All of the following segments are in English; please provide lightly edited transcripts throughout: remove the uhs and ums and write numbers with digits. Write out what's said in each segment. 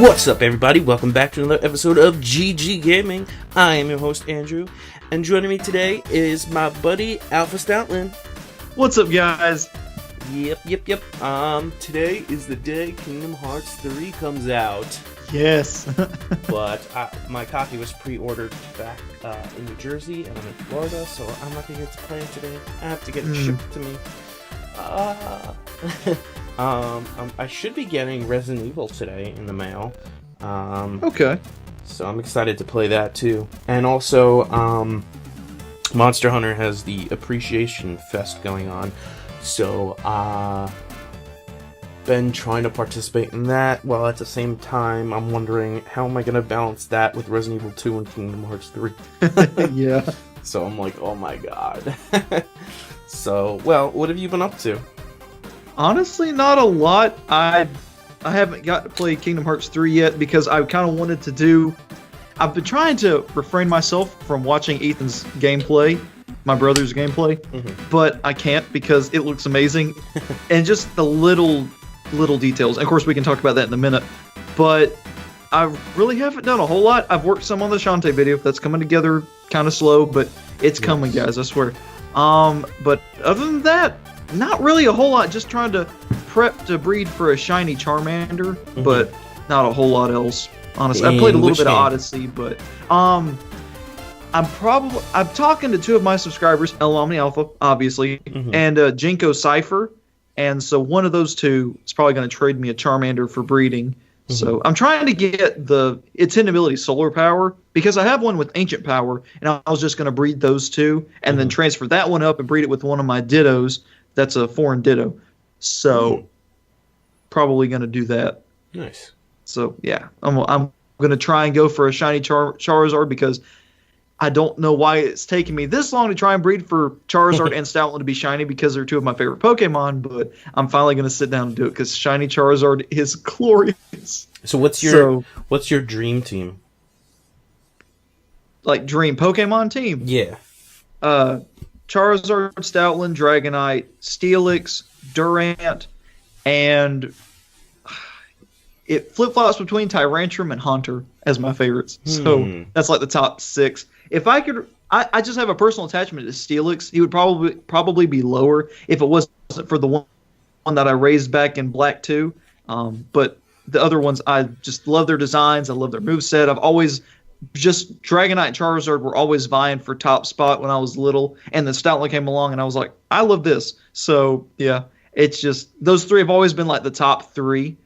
What's up, everybody? Welcome back to another episode of GG Gaming. I am your host, Andrew, and joining me today is my buddy, Alpha Stoutland. What's up, guys? Yep. Today is the day Kingdom Hearts 3 comes out. Yes. But my copy was pre-ordered back in New Jersey, and I'm in Florida, so I'm not going to get to play it today. I have to get it shipped to me. I should be getting Resident Evil today in the mail. Okay. So I'm excited to play that too. And also, Monster Hunter has the Appreciation Fest going on. So, been trying to participate in that, while at the same time, I'm wondering how am I going to balance that with Resident Evil 2 and Kingdom Hearts 3? Yeah. So I'm like, oh my god. So, well, what have you been up to? Honestly, not a lot. I haven't got to play Kingdom Hearts 3 yet because I kind of wanted to do... I've been trying to refrain myself from watching Ethan's gameplay, my brother's gameplay, but I can't because it looks amazing. And just the little details. And of course, we can talk about that in a minute. But I really haven't done a whole lot. I've worked some on the Shantae video. That's coming together kind of slow, but it's coming, guys, I swear. But other than that, not really a whole lot. Just trying to prep to breed for a shiny Charmander, but not a whole lot else. Honestly, I played a little bit of Odyssey, but I'm talking to two of my subscribers, El Omni Alpha, obviously, and Jinko Cypher, and so one of those two is probably going to trade me a Charmander for breeding. So I'm trying to get its ability Solar Power, because I have one with Ancient Power, and I was just going to breed those two, and then transfer that one up and breed it with one of my Dittos. That's a foreign Ditto. So probably going to do that. Nice. So yeah, I'm going to try and go for a shiny Charizard, because I don't know why it's taking me this long to try and breed for Charizard and Stoutland to be shiny, because they're two of my favorite Pokemon, but I'm finally going to sit down and do it because shiny Charizard is glorious. So what's your dream team? Like dream Pokemon team? Yeah. Charizard, Stoutland, Dragonite, Steelix, Durant, and it flip-flops between Tyrantrum and Haunter as my favorites. So that's like the top 6. If I could, I just have a personal attachment to Steelix. He would probably be lower if it wasn't for the one that I raised back in Black 2. But the other ones, I just love their designs. I love their moveset. I've always just Dragonite and Charizard were always vying for top spot when I was little, and then Stoutland came along, and I was like, I love this. So yeah, it's just those three have always been like the top 3.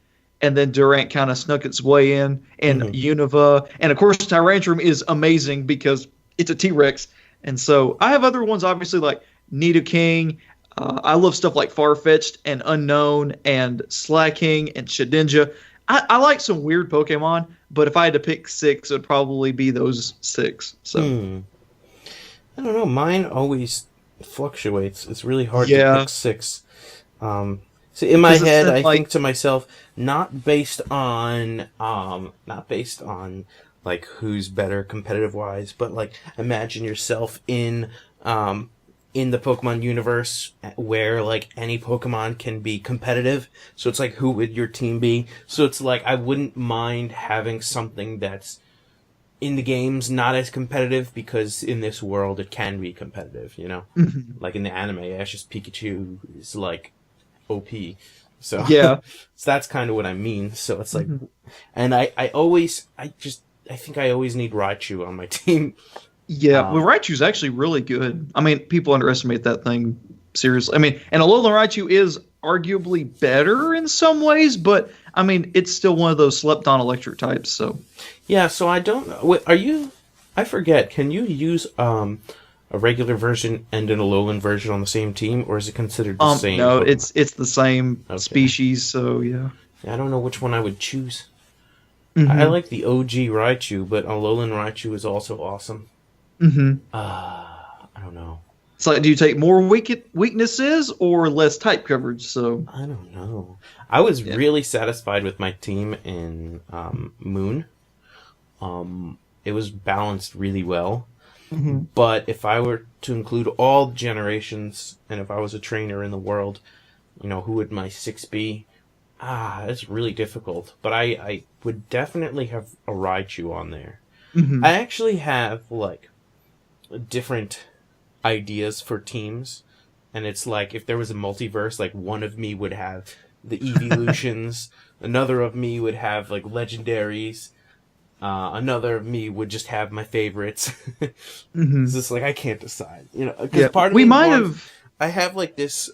And then Durant kind of snuck its way in, and Unova. And, of course, Tyrantrum is amazing because it's a T-Rex. And so I have other ones, obviously, like Nidoking. I love stuff like Farfetch'd and Unknown and Slacking and Shedinja. I like some weird Pokemon, but if I had to pick 6, it would probably be those 6. So I don't know. Mine always fluctuates. It's really hard to pick 6. So in my head, I think to myself, not based on like who's better competitive wise, but like imagine yourself in the Pokemon universe where like any Pokemon can be competitive. So it's like, who would your team be? So it's like, I wouldn't mind having something that's in the games not as competitive, because in this world it can be competitive, you know? Like in the anime, Ash's Pikachu is like OP. So yeah. So that's kind of what I mean. So it's like, and I think I always need Raichu on my team. Yeah, well, Raichu's actually really good. I mean, people underestimate that thing seriously. I mean, and Alolan Raichu is arguably better in some ways, but I mean, it's still one of those slept-on electric types. So yeah, so I don't know. I forget. Can you use a regular version and an Alolan version on the same team, or is it considered the same? No, it's the same species. So yeah, I don't know which one I would choose. I like the OG Raichu, but Alolan Raichu is also awesome. I don't know. It's like, do you take more weaknesses or less type coverage? So I don't know. I was really satisfied with my team in Moon. It was balanced really well. But if I were to include all generations, and if I was a trainer in the world, you know, who would my 6 be? It's really difficult. But I would definitely have a Raichu on there. Hmm. I actually have, like, different ideas for teams. And it's like, if there was a multiverse, like, one of me would have the evolutions, another of me would have, like, legendaries, another of me would just have my favorites. Hmm. It's just like, I can't decide. You know, because Yeah, part of we me might wants, have. I have, like, this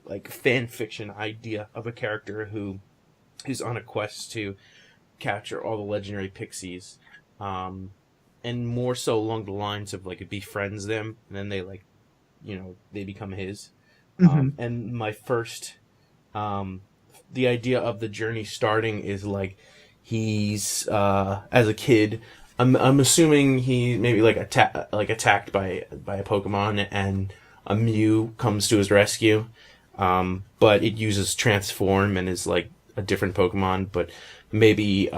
like, fan fiction idea of a character who's on a quest to capture all the legendary pixies, and more so along the lines of, like, it befriends them, and then they, like, they become his. Hmm. And my first, the idea of the journey starting is, like, he's as a kid. I'm assuming he maybe, like, attacked by a Pokemon, and a Mew comes to his rescue. But it uses transform and is, like, a different Pokemon. But maybe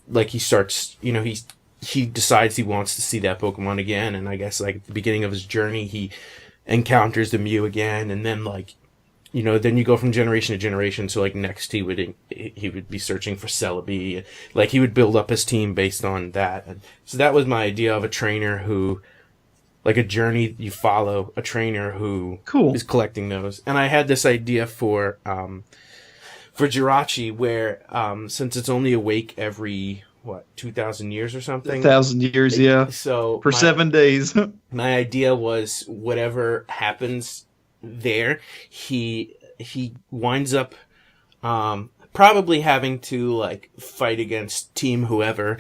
like, he starts, he decides he wants to see that Pokemon again, and I guess, like, at the beginning of his journey, he encounters the Mew again, and then, like, then you go from generation to generation. So, like, next he would be searching for Celebi. Like, he would build up his team based on that. And so that was my idea of a trainer who, like, a journey you follow a trainer who Cool. is collecting those. And I had this idea for Jirachi, where since it's only awake every 2,000 years or something. 1,000 years, yeah. So For 7 days. my idea was, whatever happens there, he winds up probably having to, like, fight against Team whoever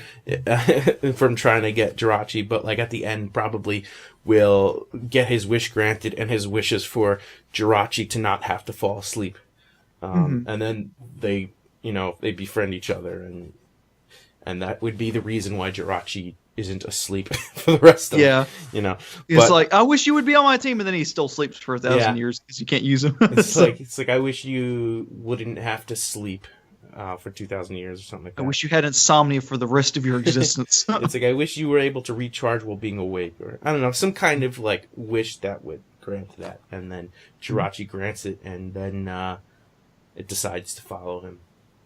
from trying to get Jirachi, but, like, at the end probably will get his wish granted, and his wish is for Jirachi to not have to fall asleep. And then they befriend each other, and that would be the reason why Jirachi isn't asleep for the rest of It's like, I wish you would be on my team, and then he still sleeps for 1,000 years because you can't use him. It's like, I wish you wouldn't have to sleep for 2,000 years or something like that. I wish you had insomnia for the rest of your existence. It's like, I wish you were able to recharge while being awake, or I don't know, some kind of, like, wish that would grant that, and then Jirachi grants it, and then it decides to follow him.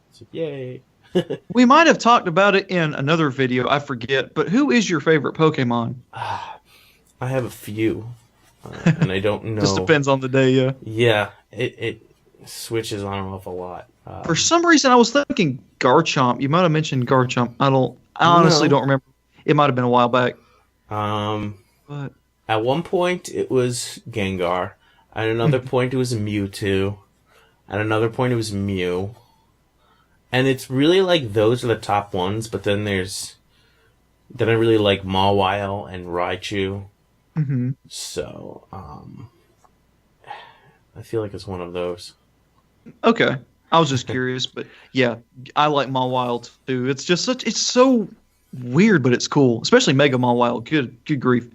It's like, yay. We might have talked about it in another video, I forget, but who is your favorite Pokemon? I have a few, and I don't know. Just depends on the day, yeah. Yeah, it switches on and off a lot. For some reason, I was thinking Garchomp. You might have mentioned Garchomp. I honestly don't remember. It might have been a while back. But at one point it was Gengar. At another point it was Mewtwo. At another point it was Mew. And it's really, like, those are the top ones, but then I really like Mawile and Raichu. mm-hmm. So, I feel like it's one of those. Okay. I was just curious, but yeah, I like Mawile too. It's just it's so weird, but it's cool. Especially Mega Mawile. Good grief.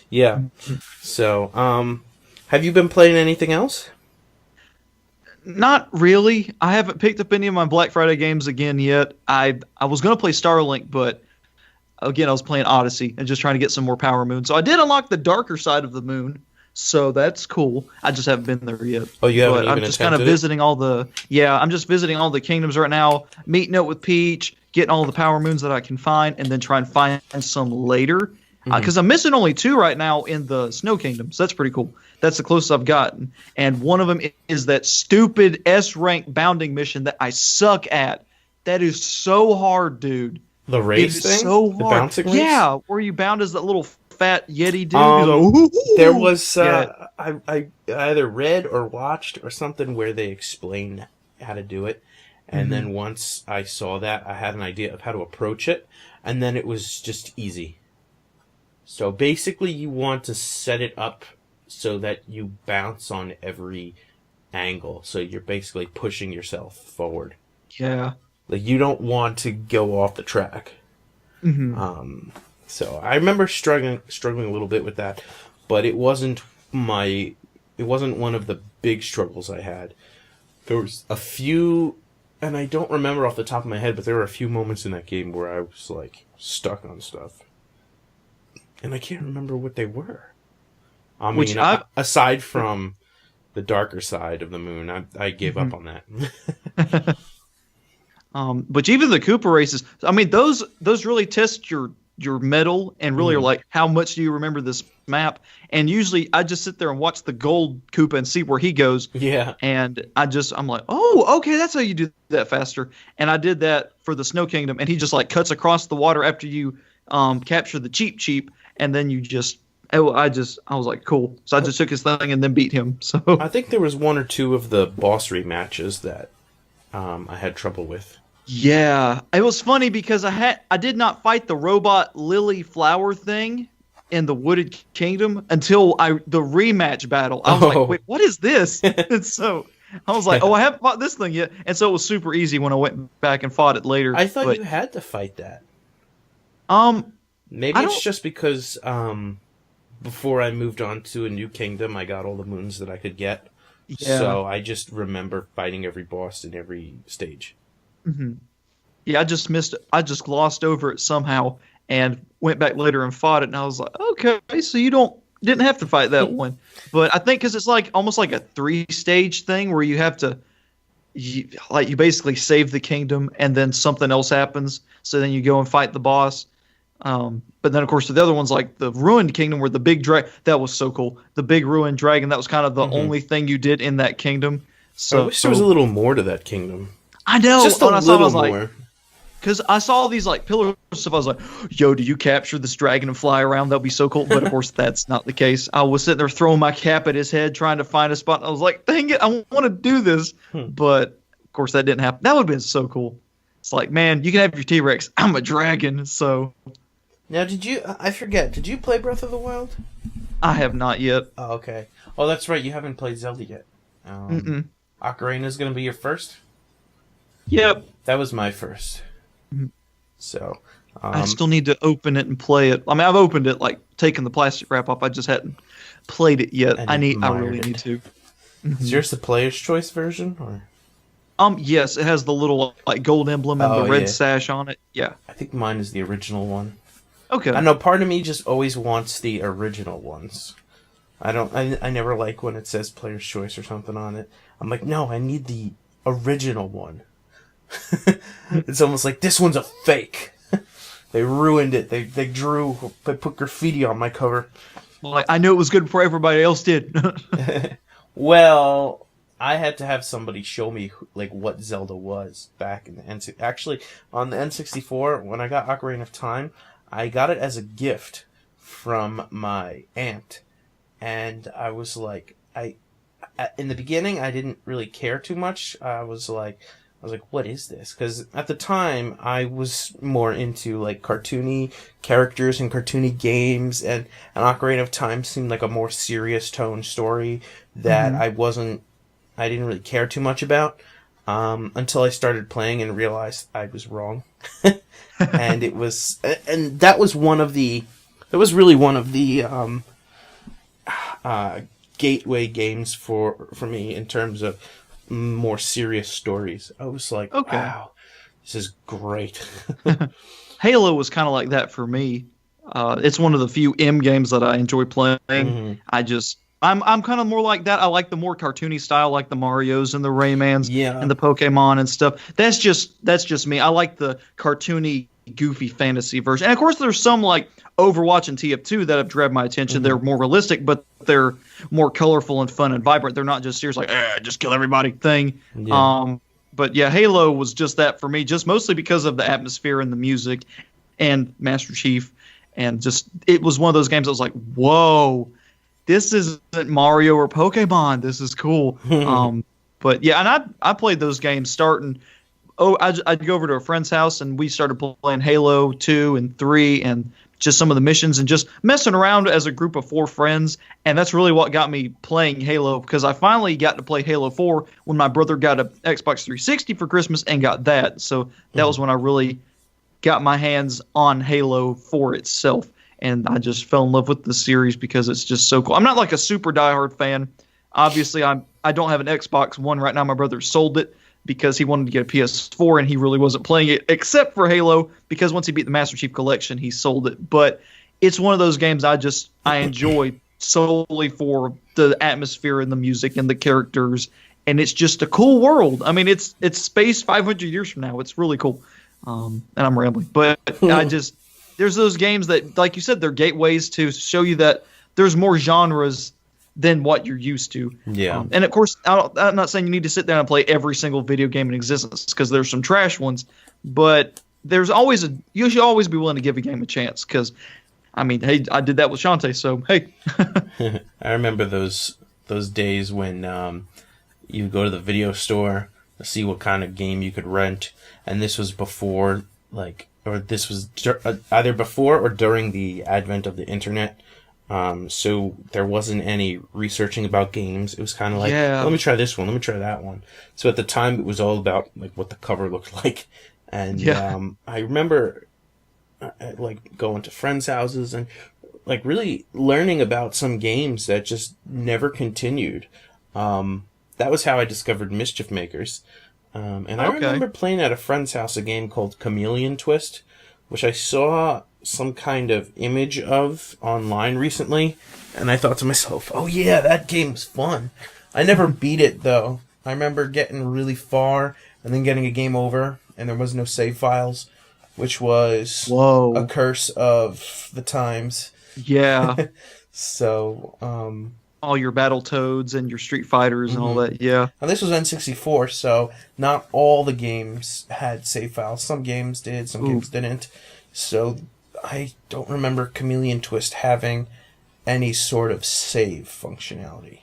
Yeah. So, have you been playing anything else? Not really. I haven't picked up any of my Black Friday games again yet. I was going to play Starlink, but again, I was playing Odyssey and just trying to get some more Power Moon. So I did unlock the darker side of the moon, so that's cool. I just haven't been there yet. Oh, you haven't even I'm just kind of visiting all the I'm just visiting all the kingdoms right now, meeting up with Peach, getting all the Power Moons that I can find, and then try and find some later. Because I'm missing only 2 right now in the Snow Kingdom, so that's pretty cool. That's the closest I've gotten. And one of them is that stupid S-rank bounding mission that I suck at. That is so hard, dude. The race thing? So hard. The bouncing race? Yeah, where you bound as that little fat Yeti dude. Like, there was, I either read or watched or something where they explained how to do it. And then once I saw that, I had an idea of how to approach it. And then it was just easy. So basically you want to set it up so that you bounce on every angle. So you're basically pushing yourself forward. Yeah. Like, you don't want to go off the track. So I remember struggling a little bit with that, but it wasn't one of the big struggles I had. There was a few, and I don't remember off the top of my head, but there were a few moments in that game where I was, like, stuck on stuff. And I can't remember what they were. I mean, aside from the darker side of the moon. I gave up on that. But even the Koopa races, I mean, those really test your mettle and really are like, how much do you remember this map? And usually I just sit there and watch the gold Koopa and see where he goes. Yeah. And I'm like, oh, okay, that's how you do that faster. And I did that for the Snow Kingdom, and he just like cuts across the water after you capture the Cheep, and then you just. I was like, cool. So I just took his thing and then beat him. So I think there was one or two of the boss rematches that I had trouble with. Yeah, it was funny because I did not fight the robot lily flower thing in the Wooded Kingdom until the rematch battle. I was like, wait, what is this? And so I was like, I haven't fought this thing yet. And so it was super easy when I went back and fought it later. I thought you had to fight that. Maybe it's just because before I moved on to a new kingdom, I got all the moons that I could get. Yeah. So I just remember fighting every boss in every stage. Mm-hmm. Yeah, I just missed it. I just glossed over it somehow and went back later and fought it, and I was like, okay, so you didn't have to fight that one. But I think because it's like almost like a 3-stage thing where you have to, you basically save the kingdom and then something else happens, so then you go and fight the boss. But then, of course, the other one's like the Ruined Kingdom where the big dragon, that was so cool. The big Ruined Dragon, that was kind of the only thing you did in that kingdom. So I wish there was a little more to that kingdom. I know. Just a little more. Because I saw all these like pillars and stuff. I was like, yo, do you capture this dragon and fly around? That'll be so cool. But of course, that's not the case. I was sitting there throwing my cap at his head, trying to find a spot. And I was like, dang it, I want to do this. But of course, that didn't happen. That would have been so cool. It's like, man, you can have your T-Rex. I'm a dragon. So. Now, I forget, did you play Breath of the Wild? I have not yet. Oh, okay. Oh, that's right, you haven't played Zelda yet. Ocarina's going to be your first? Yep. That was my first. So. I still need to open it and play it. I mean, I've opened it, like, taken the plastic wrap off. I just hadn't played it yet. I really need to. Is yours the player's choice version, or? Yes, it has the little, like, gold emblem and the red sash on it. Yeah. I think mine is the original one. Okay. I know part of me just always wants the original ones. I never like when it says player's choice or something on it. I'm like, no, I need the original one. It's almost like this one's a fake. They ruined it. They put graffiti on my cover. Like, I knew it was good before everybody else did. Well, I had to have somebody show me like what Zelda was back in the N64. Actually, on the N64, when I got Ocarina of Time, I got it as a gift from my aunt, and I was like, in the beginning, I didn't really care too much. I was like, what is this? Because at the time, I was more into like cartoony characters and cartoony games, and Ocarina of Time seemed like a more serious tone story that I didn't really care too much about, until I started playing and realized I was wrong. And that was really one of the gateway games for me in terms of more serious stories. I was like, wow, this is great. Halo was kind of like that for me. It's one of the few M games that I enjoy playing. I'm kind of more like that. I like the more cartoony style, like the Marios and the Raymans and the Pokemon and stuff. That's just me. I like the cartoony, goofy fantasy version. And of course, there's some like Overwatch and TF2 that have grabbed my attention. They're more realistic, but they're more colorful and fun and vibrant. They're not just serious like just kill everybody thing. Yeah. But yeah, Halo was just that for me, just mostly because of the atmosphere and the music and Master Chief, and just it was one of those games that was like, whoa. This isn't Mario or Pokemon. This is cool. But yeah, and I played those games starting. I'd go over to a friend's house and we started playing Halo 2 and 3 and just some of the missions and just messing around as a group of 4 friends. And that's really what got me playing Halo, because I finally got to play Halo 4 when my brother got an Xbox 360 for Christmas and got that. So that was when I really got my hands on Halo 4 itself. And I just fell in love with the series because it's just so cool. I'm not like a super diehard fan. Obviously, I don't have an Xbox One right now. My brother sold it because he wanted to get a PS4, and he really wasn't playing it except for Halo, because once he beat the Master Chief Collection, he sold it. But it's one of those games I enjoy solely for the atmosphere and the music and the characters, and it's just a cool world. I mean, it's space 500 years from now. It's really cool. And I'm rambling, but there's those games that, like you said, they're gateways to show you that there's more genres than what you're used to. Yeah. And of course, I'm not saying you need to sit down and play every single video game in existence, because there's some trash ones, but you should always be willing to give a game a chance, because I mean, hey, I did that with Shantae, so hey. I remember those days when you go to the video store to see what kind of game you could rent, and this was before, this was either before or during the advent of the internet. So there wasn't any researching about games. It was kind of like, let me try this one, let me try that one. So at the time, it was all about what the cover looked like, and I remember going to friends' houses and really learning about some games that just never continued. That was how I discovered Mischief Makers. And I remember playing at a friend's house a game called Chameleon Twist, which I saw some kind of image of online recently, and I thought to myself, oh yeah, that game's fun. I never beat it, though. I remember getting really far and then getting a game over, and there was no save files, which was a curse of the times. Yeah. So, all your Battletoads and your Street Fighters and all that, yeah. And this was N64, so not all the games had save files. Some games did, some games didn't. So I don't remember Chameleon Twist having any sort of save functionality.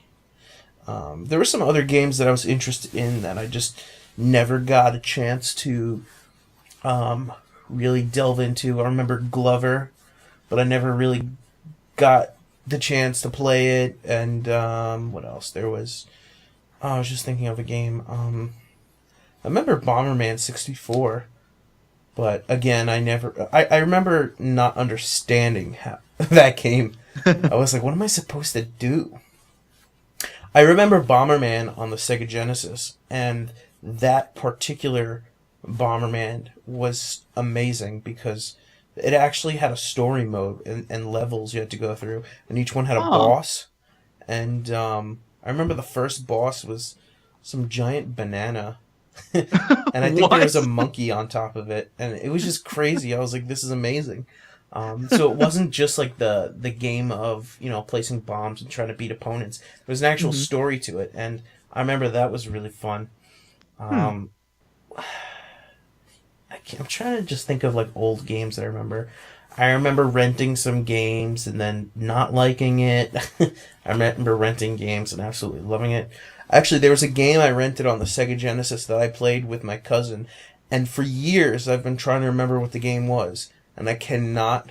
There were some other games that I was interested in that I just never got a chance to really delve into. I remember Glover, but I never really got the chance to play it. And what else? There was... I was just thinking of a game. I remember Bomberman 64, but again, I remember not understanding how that game. I was like, what am I supposed to do? I remember Bomberman on the Sega Genesis, and that particular Bomberman was amazing because it actually had a story mode and levels you had to go through, and each one had a boss. And I remember the first boss was some giant banana, and I think there was a monkey on top of it, and it was just crazy. I was like, this is amazing. So it wasn't just like the game of, placing bombs and trying to beat opponents. There was an actual story to it, and I remember that was really fun. I'm trying to just think of old games that I remember. I remember renting some games and then not liking it. I remember renting games and absolutely loving it. Actually, there was a game I rented on the Sega Genesis that I played with my cousin, and for years I've been trying to remember what the game was, and I cannot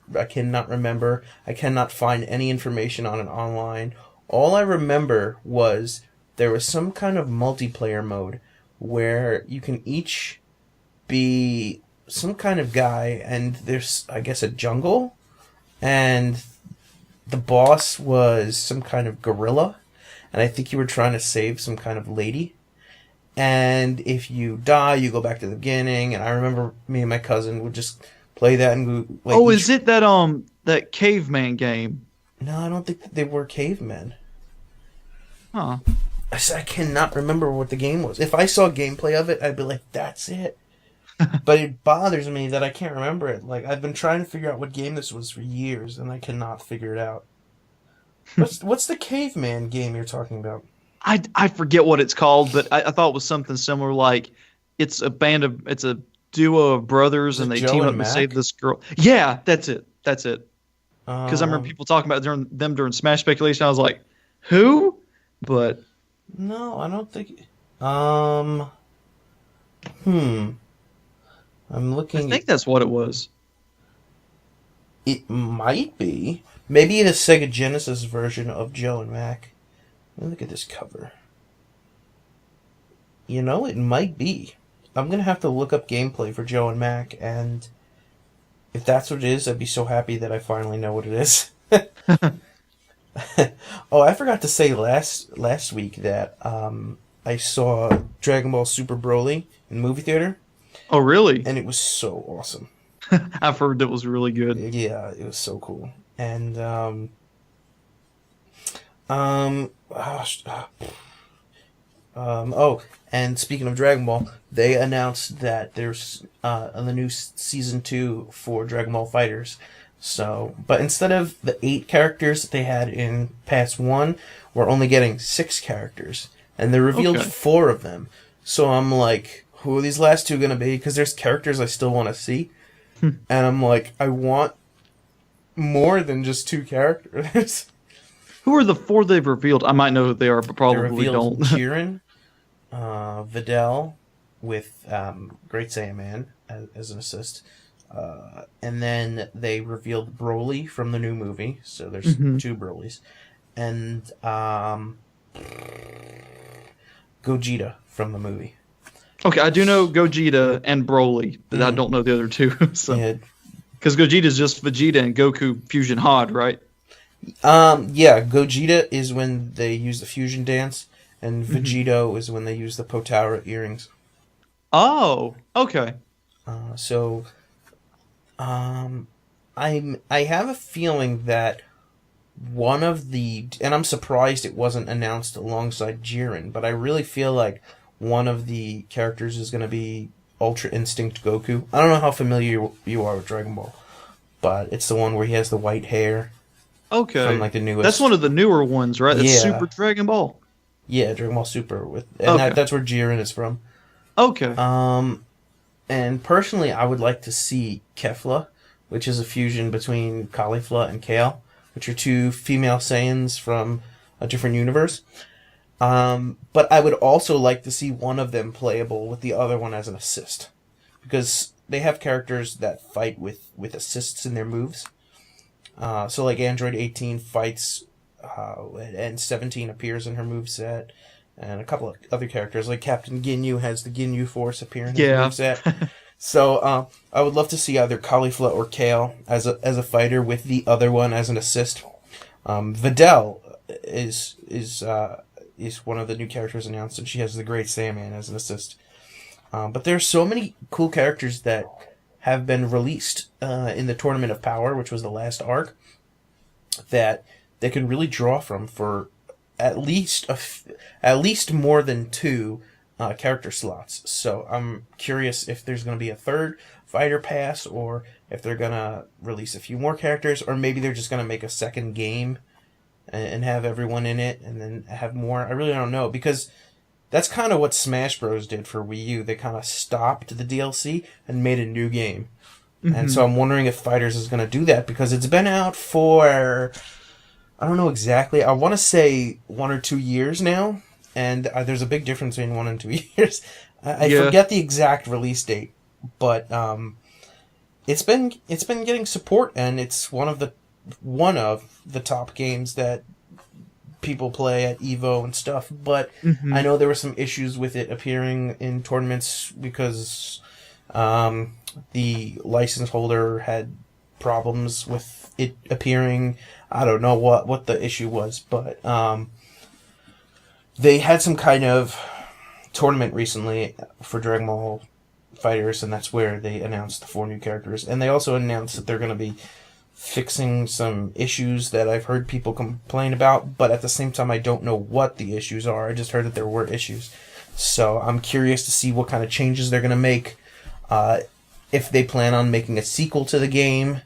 remember. I cannot find any information on it online. All I remember was there was some kind of multiplayer mode where you can each be some kind of guy, and there's, I guess, a jungle, and the boss was some kind of gorilla, and I think you were trying to save some kind of lady, and if you die, you go back to the beginning. And I remember me and my cousin would just play that and go, is it that caveman game? No, I don't think that they were cavemen. Huh. I cannot remember what the game was. If I saw gameplay of it, I'd be like, that's it. But it bothers me that I can't remember it. I've been trying to figure out what game this was for years, and I cannot figure it out. What's the caveman game you're talking about? I forget what it's called, but I thought it was something similar. It's a duo of brothers, and they team up to save this girl. Yeah, that's it. Because I remember people talking about during Smash Speculation. I was like, who? But no, I don't think. I'm looking. I think that's what it was. It might be. Maybe the Sega Genesis version of Joe and Mac. Let me look at this cover. It might be. I'm going to have to look up gameplay for Joe and Mac, and if that's what it is, I'd be so happy that I finally know what it is. Oh, I forgot to say last week that I saw Dragon Ball Super Broly in the movie theater. Oh, really? And it was so awesome. I've heard that was really good. Yeah, it was so cool. And Oh, and speaking of Dragon Ball, they announced that there's the new season 2 for Dragon Ball FighterZ. So, but instead of the 8 characters that they had in Pass 1, we're only getting 6 characters. And they revealed 4 of them. So I'm like, who are these last 2 going to be? Because there's characters I still want to see. And I'm like, I want more than just 2 characters. Who are the 4 they've revealed? I might know who they are, but probably don't. Jiren, Videl with Great Saiyaman as an assist. And then they revealed Broly from the new movie. So there's 2 Brolys. And Gogeta from the movie. Okay, I do know Gogeta and Broly, but I don't know the other 2. So. Yeah. Because Gogeta's just Vegeta and Goku Fusion Hod, right? Yeah, Gogeta is when they use the fusion dance, and Vegito is when they use the Potara earrings. Oh, okay. I have a feeling that one of the, and I'm surprised it wasn't announced alongside Jiren, but I really feel like one of the characters is going to be Ultra Instinct Goku. I don't know how familiar you are with Dragon Ball, but it's the one where he has the white hair. Okay. From like the newest. That's one of the newer ones, right? That's Super Dragon Ball. Yeah, Dragon Ball Super that's where Jiren is from. Okay. And personally, I would like to see Kefla, which is a fusion between Caulifla and Kale, which are 2 female Saiyans from a different universe. But I would also like to see one of them playable with the other one as an assist, because they have characters that fight with assists in their moves. So like Android 18 fights, and 17 appears in her moveset, and a couple of other characters like Captain Ginyu has the Ginyu Force appear in his moveset. So I would love to see either Caulifla or Kale as a fighter with the other one as an assist. Videl is one of the new characters announced, and she has the Great Saiyaman as an assist. But there's so many cool characters that have been released in the Tournament of Power, which was the last arc, that they can really draw from for at least more than 2 character slots. So I'm curious if there's going to be a 3rd fighter pass, or if they're going to release a few more characters, or maybe they're just going to make a second game and have everyone in it and then have more. I really don't know, because that's kind of what Smash Bros. Did for Wii U. They kind of stopped the DLC and made a new game. And so I'm wondering if FighterZ is going to do that, because it's been out for, I don't know exactly, I want to say 1 or 2 years now, and there's a big difference between 1 and 2 years. I forget the exact release date, but it's been getting support, and it's one of the top games that people play at Evo and stuff. But I know there were some issues with it appearing in tournaments because the license holder had problems with it appearing. I don't know what the issue was, but they had some kind of tournament recently for Dragon Ball FighterZ, and that's where they announced the 4 new characters. And they also announced that they're going to be fixing some issues that I've heard people complain about, but at the same time I don't know what the issues are. I just heard that there were issues. So I'm curious to see what kind of changes they're going to make, if they plan on making a sequel to the game,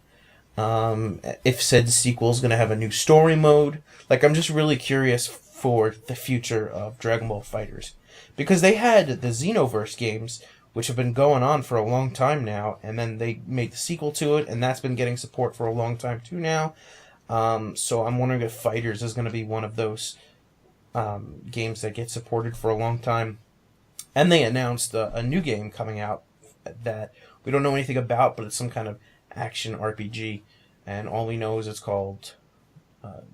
if said sequel is going to have a new story mode. Like, I'm just really curious for the future of Dragon Ball FighterZ, because they had the Xenoverse games, which have been going on for a long time now, and then they made the sequel to it, and that's been getting support for a long time too now. So I'm wondering if FighterZ is going to be one of those games that get supported for a long time. And they announced a new game coming out that we don't know anything about, but it's some kind of action RPG, and all we know is it's called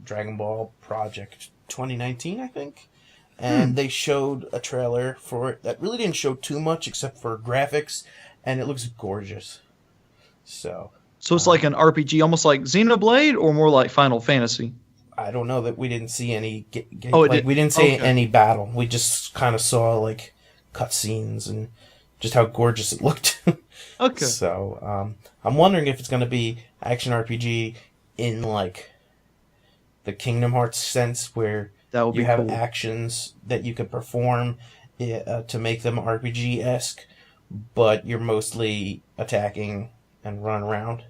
Dragon Ball Project 2019, I think. And they showed a trailer for it that really didn't show too much except for graphics, and it looks gorgeous. So it's like an RPG, almost like Xenoblade, or more like Final Fantasy? I don't know, that we didn't see any. We didn't see any battle. We just kind of saw like cutscenes and just how gorgeous it looked. Okay. So I'm wondering if it's going to be action RPG in like the Kingdom Hearts sense where That would you be have cool. actions that you can perform to make them RPG-esque, but you're mostly attacking and running around.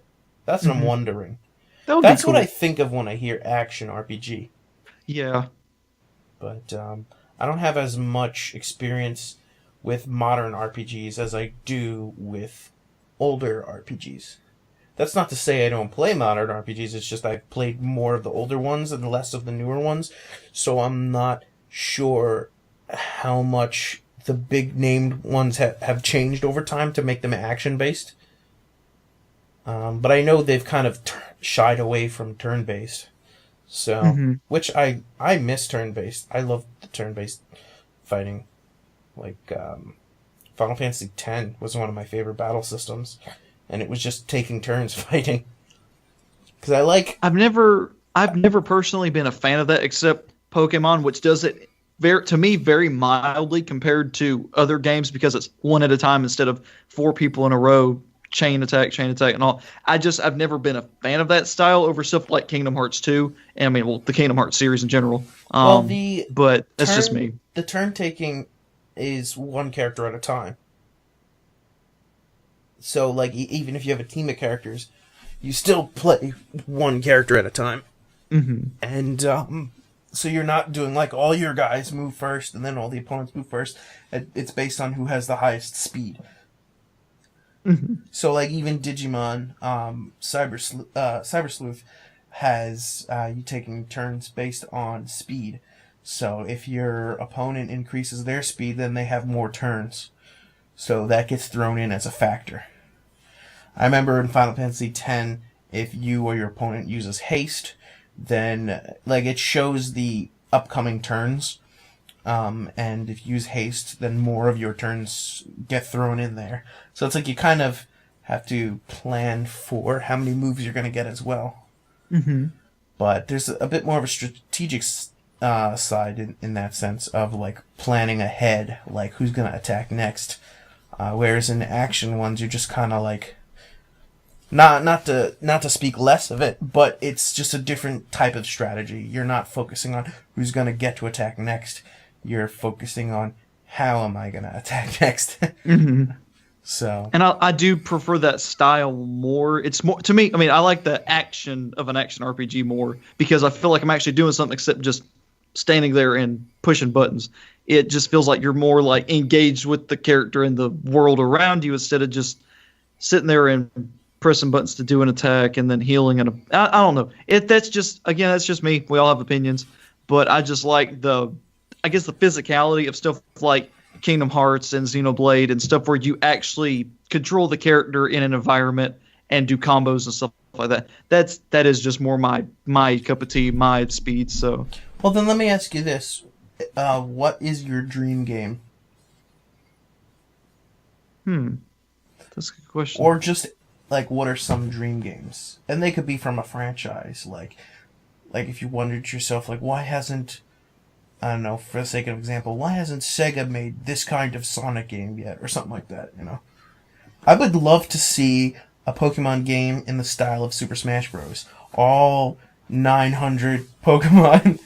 That's what I'm wondering. That would That's be cool. what I think of when I hear action RPG. Yeah. But I don't have as much experience with modern RPGs as I do with older RPGs. That's not to say I don't play modern RPGs, it's just I've played more of the older ones and less of the newer ones, so I'm not sure how much the big named ones have changed over time to make them action-based. But I know they've kind of shied away from turn-based. So, which I miss turn-based. I love the turn-based fighting. Like, Final Fantasy X was one of my favorite battle systems, and it was just taking turns fighting. Because I like... I've never personally been a fan of that, except Pokemon, which does it to me very mildly compared to other games because it's one at a time instead of 4 people in a row, chain attack, and all. I've never been a fan of that style over stuff like Kingdom Hearts 2, and I mean, well, the Kingdom Hearts series in general. But that's just me. The turn taking is one character at a time. So, like, even if you have a team of characters, you still play one character at a time. And, so you're not doing, like, all your guys move first, and then all the opponents move first. It's based on who has the highest speed. So, like, even Digimon, Cyber Sleuth has you taking turns based on speed. So if your opponent increases their speed, then they have more turns. So that gets thrown in as a factor. I remember in Final Fantasy X, if you or your opponent uses haste, then like it shows the upcoming turns. And if you use haste, then more of your turns get thrown in there. So it's like you kind of have to plan for how many moves you're going to get as well. But there's a bit more of a strategic side in that sense of like planning ahead, like who's going to attack next. Whereas in action ones, you're just kind of like not to speak less of it, but it's just a different type of strategy. You're not focusing on who's going to get to attack next. You're focusing on how am I going to attack next. So, and I do prefer that style more. It's more to me. I mean, I like the action of an action RPG more because I feel like I'm actually doing something except just standing there and pushing buttons. It just feels like you're more like engaged with the character and the world around you instead of just sitting there and pressing buttons to do an attack and then healing. And I don't know. That's just me. We all have opinions, but I just like the physicality of stuff like Kingdom Hearts and Xenoblade and stuff where you actually control the character in an environment and do combos and stuff like that. That is just more my cup of tea, my speed. So, well, then let me ask you this: what is your dream game? That's a good question. Or just like, what are some dream games? And they could be from a franchise. Like if you wondered to yourself, like, why hasn't, I don't know, for the sake of example, why hasn't Sega made this kind of Sonic game yet? Or something like that, you know? I would love to see a Pokemon game in the style of Super Smash Bros. All 900 Pokemon,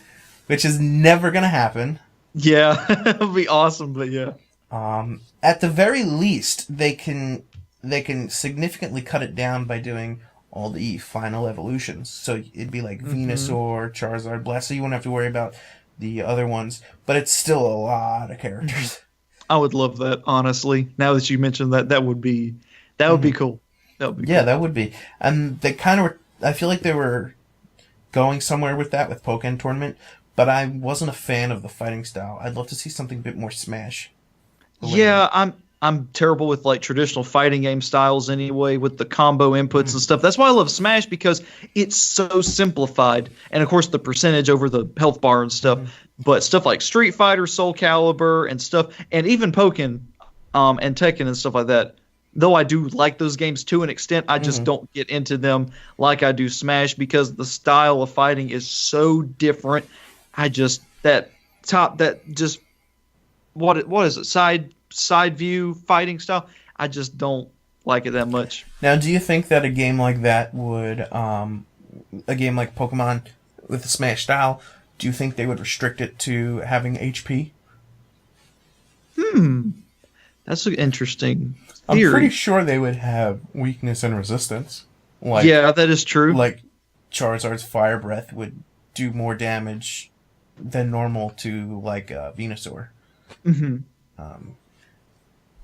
which is never going to happen. Yeah, it would be awesome, but yeah. At the very least, they can significantly cut it down by doing all the final evolutions. So it'd be like Venusaur, Charizard, Blast, so you wouldn't have to worry about the other ones, but it's still a lot of characters. I would love that, honestly. Now that you mentioned that, that would be cool. That would be cool. That would be. And they kind of were, I feel like they were going somewhere with that with Pokken Tournament, but I wasn't a fan of the fighting style. I'd love to see something a bit more Smash. Yeah, I'm terrible with like traditional fighting game styles anyway, with the combo inputs and stuff. That's why I love Smash, because it's so simplified, and of course the percentage over the health bar and stuff. But stuff like Street Fighter, Soul Calibur, and stuff, and even Pokken, and Tekken and stuff like that. Though I do like those games to an extent, I just don't get into them like I do Smash, because the style of fighting is so different. What is it? Side view fighting style. I just don't like it that much. Now, do you think that a game like that would, a game like Pokemon, with the Smash style, do you think they would restrict it to having HP? That's an interesting I'm theory. pretty sure they would have weakness and resistance. Like, Yeah, that is true. like Charizard's Fire Breath would do more damage than normal to like Venusaur. Mm-hmm.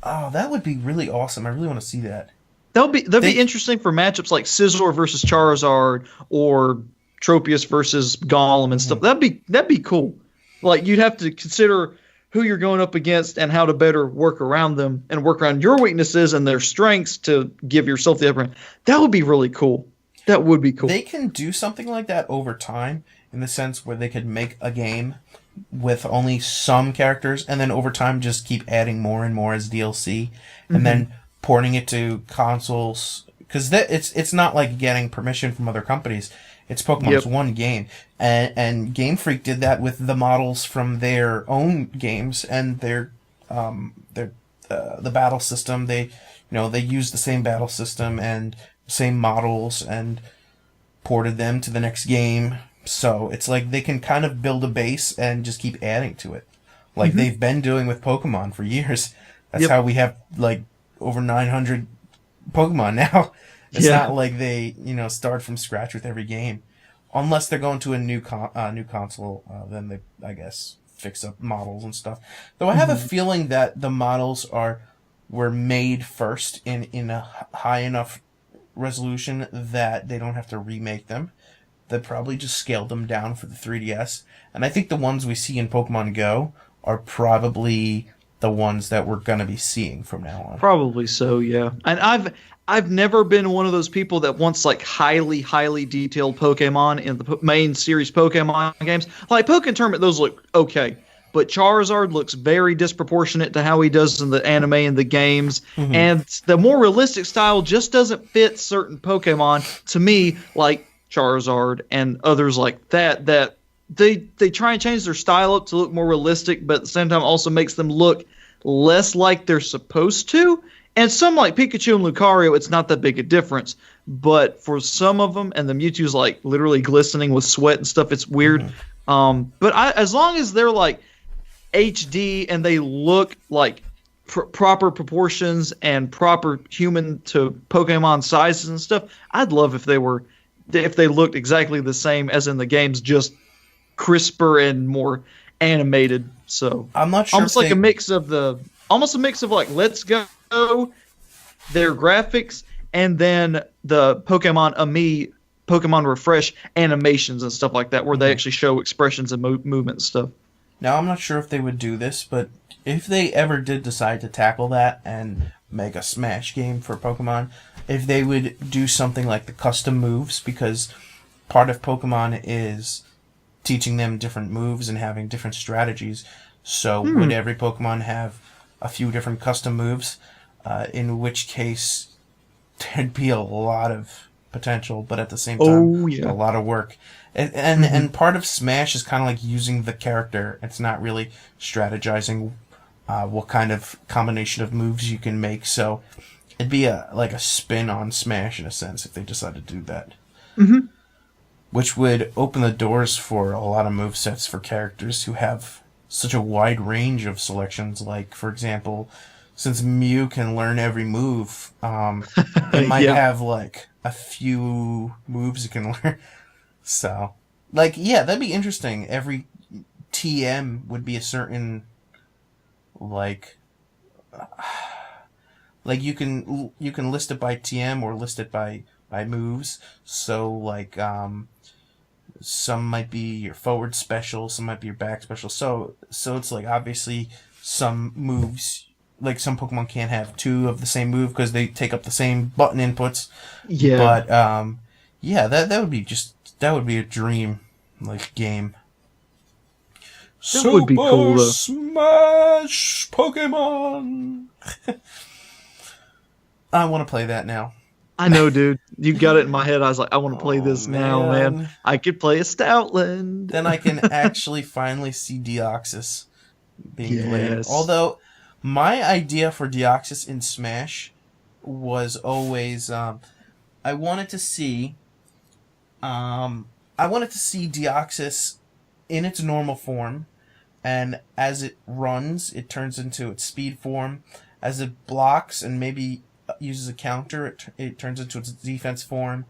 Oh, that would be really awesome. I really want to see that. That'll be interesting for matchups like Scizor versus Charizard or Tropius versus Golem and stuff. That'd be cool. Like you'd have to consider who you're going up against and how to better work around them and work around your weaknesses and their strengths to give yourself the upper hand. That would be really cool. That would be cool. They can do something like that over time in the sense where they could make a game with only some characters and then over time just keep adding more and more as DLC and then porting it to consoles. Because it's not like getting permission from other companies. It's Pokemon's one game. And Game Freak did that with the models from their own games and the battle system. They used the same battle system and same models and ported them to the next game. So it's like they can kind of build a base and just keep adding to it. Like they've been doing with Pokemon for years. That's how we have like over 900 Pokemon now. It's not like they, start from scratch with every game. Unless they're going to a new console, then they, I guess, fix up models and stuff. Though I have a feeling that the models were made first in a high enough resolution that they don't have to remake them. They probably just scaled them down for the 3DS. And I think the ones we see in Pokemon Go are probably the ones that we're going to be seeing from now on. Probably so, yeah. And I've never been one of those people that wants like highly, highly detailed Pokemon in the main series Pokemon games. Like Pokken Tournament, those look okay. But Charizard looks very disproportionate to how he does in the anime and the games. And the more realistic style just doesn't fit certain Pokemon to me, like Charizard and others like that they try and change their style up to look more realistic, but at the same time also makes them look less like they're supposed to. And some like Pikachu and Lucario, it's not that big a difference. But for some of them, and the Mewtwo's like literally glistening with sweat and stuff, it's weird. But as long as they're like HD and they look like proper proportions and proper human to Pokemon sizes and stuff, I'd love if they looked exactly the same as in the games, just crisper and more animated. So I'm not sure. Almost like a mix of like Let's Go, their graphics, and then the Pokemon Refresh animations and stuff like that, where they actually show expressions and movement and stuff. Now, I'm not sure if they would do this, but if they ever did decide to tackle that and make a Smash game for Pokemon, if they would do something like the custom moves, because part of Pokemon is teaching them different moves and having different strategies. So would every Pokemon have a few different custom moves? In which case, there'd be a lot of potential, but at the same time, a lot of work. And part of Smash is kind of like using the character. It's not really strategizing what kind of combination of moves you can make. So it'd be like a spin on Smash in a sense if they decide to do that. Which would open the doors for a lot of movesets for characters who have such a wide range of selections. Like, for example, since Mew can learn every move, it might have like a few moves it can learn. So, like, yeah, that'd be interesting. Every TM would be a certain, like you can list it by TM or list it by moves. So, like, some might be your forward special, some might be your back special. So it's like obviously some moves, like some Pokemon can't have two of the same move because they take up the same button inputs. Yeah. But that would be a dream like game. That would be cool though. Smash Pokemon. I want to play that now. I know, dude. You got it in my head. I was like, I want to play this now, man. I could play a Stoutland. Then I can actually finally see Deoxys being played. Although, my idea for Deoxys in Smash was always, I wanted to see I wanted to see Deoxys in its normal form, and as it runs, it turns into its speed form. As it blocks and maybe uses a counter, it turns into its defense form.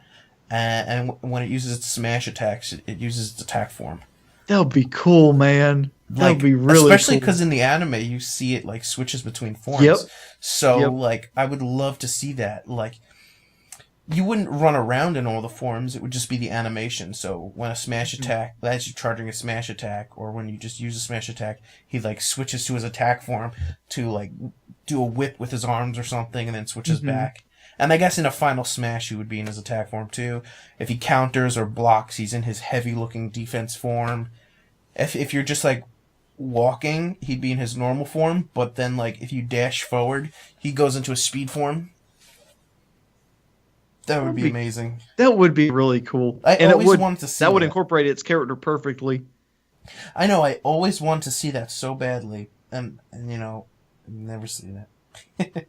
And when it uses its smash attacks, it uses its attack form. That would be cool, man. That would be really especially cool. because in the anime you see it like switches between forms. Yep. So like I would love to see that. Like you wouldn't run around in all the forms; it would just be the animation. So when a smash attack, as you're charging a smash attack, or when you just use a smash attack, he like switches to his attack form to like do a whip with his arms or something, and then switches back. And I guess in a final smash, he would be in his attack form too. If he counters or blocks, he's in his heavy-looking defense form. If you're just like walking, he'd be in his normal form. But then, like if you dash forward, he goes into a speed form. That would be amazing. That would be really cool. I always wanted to see that. Would incorporate its character perfectly. I know. I always want to see that so badly, and you know, never see that.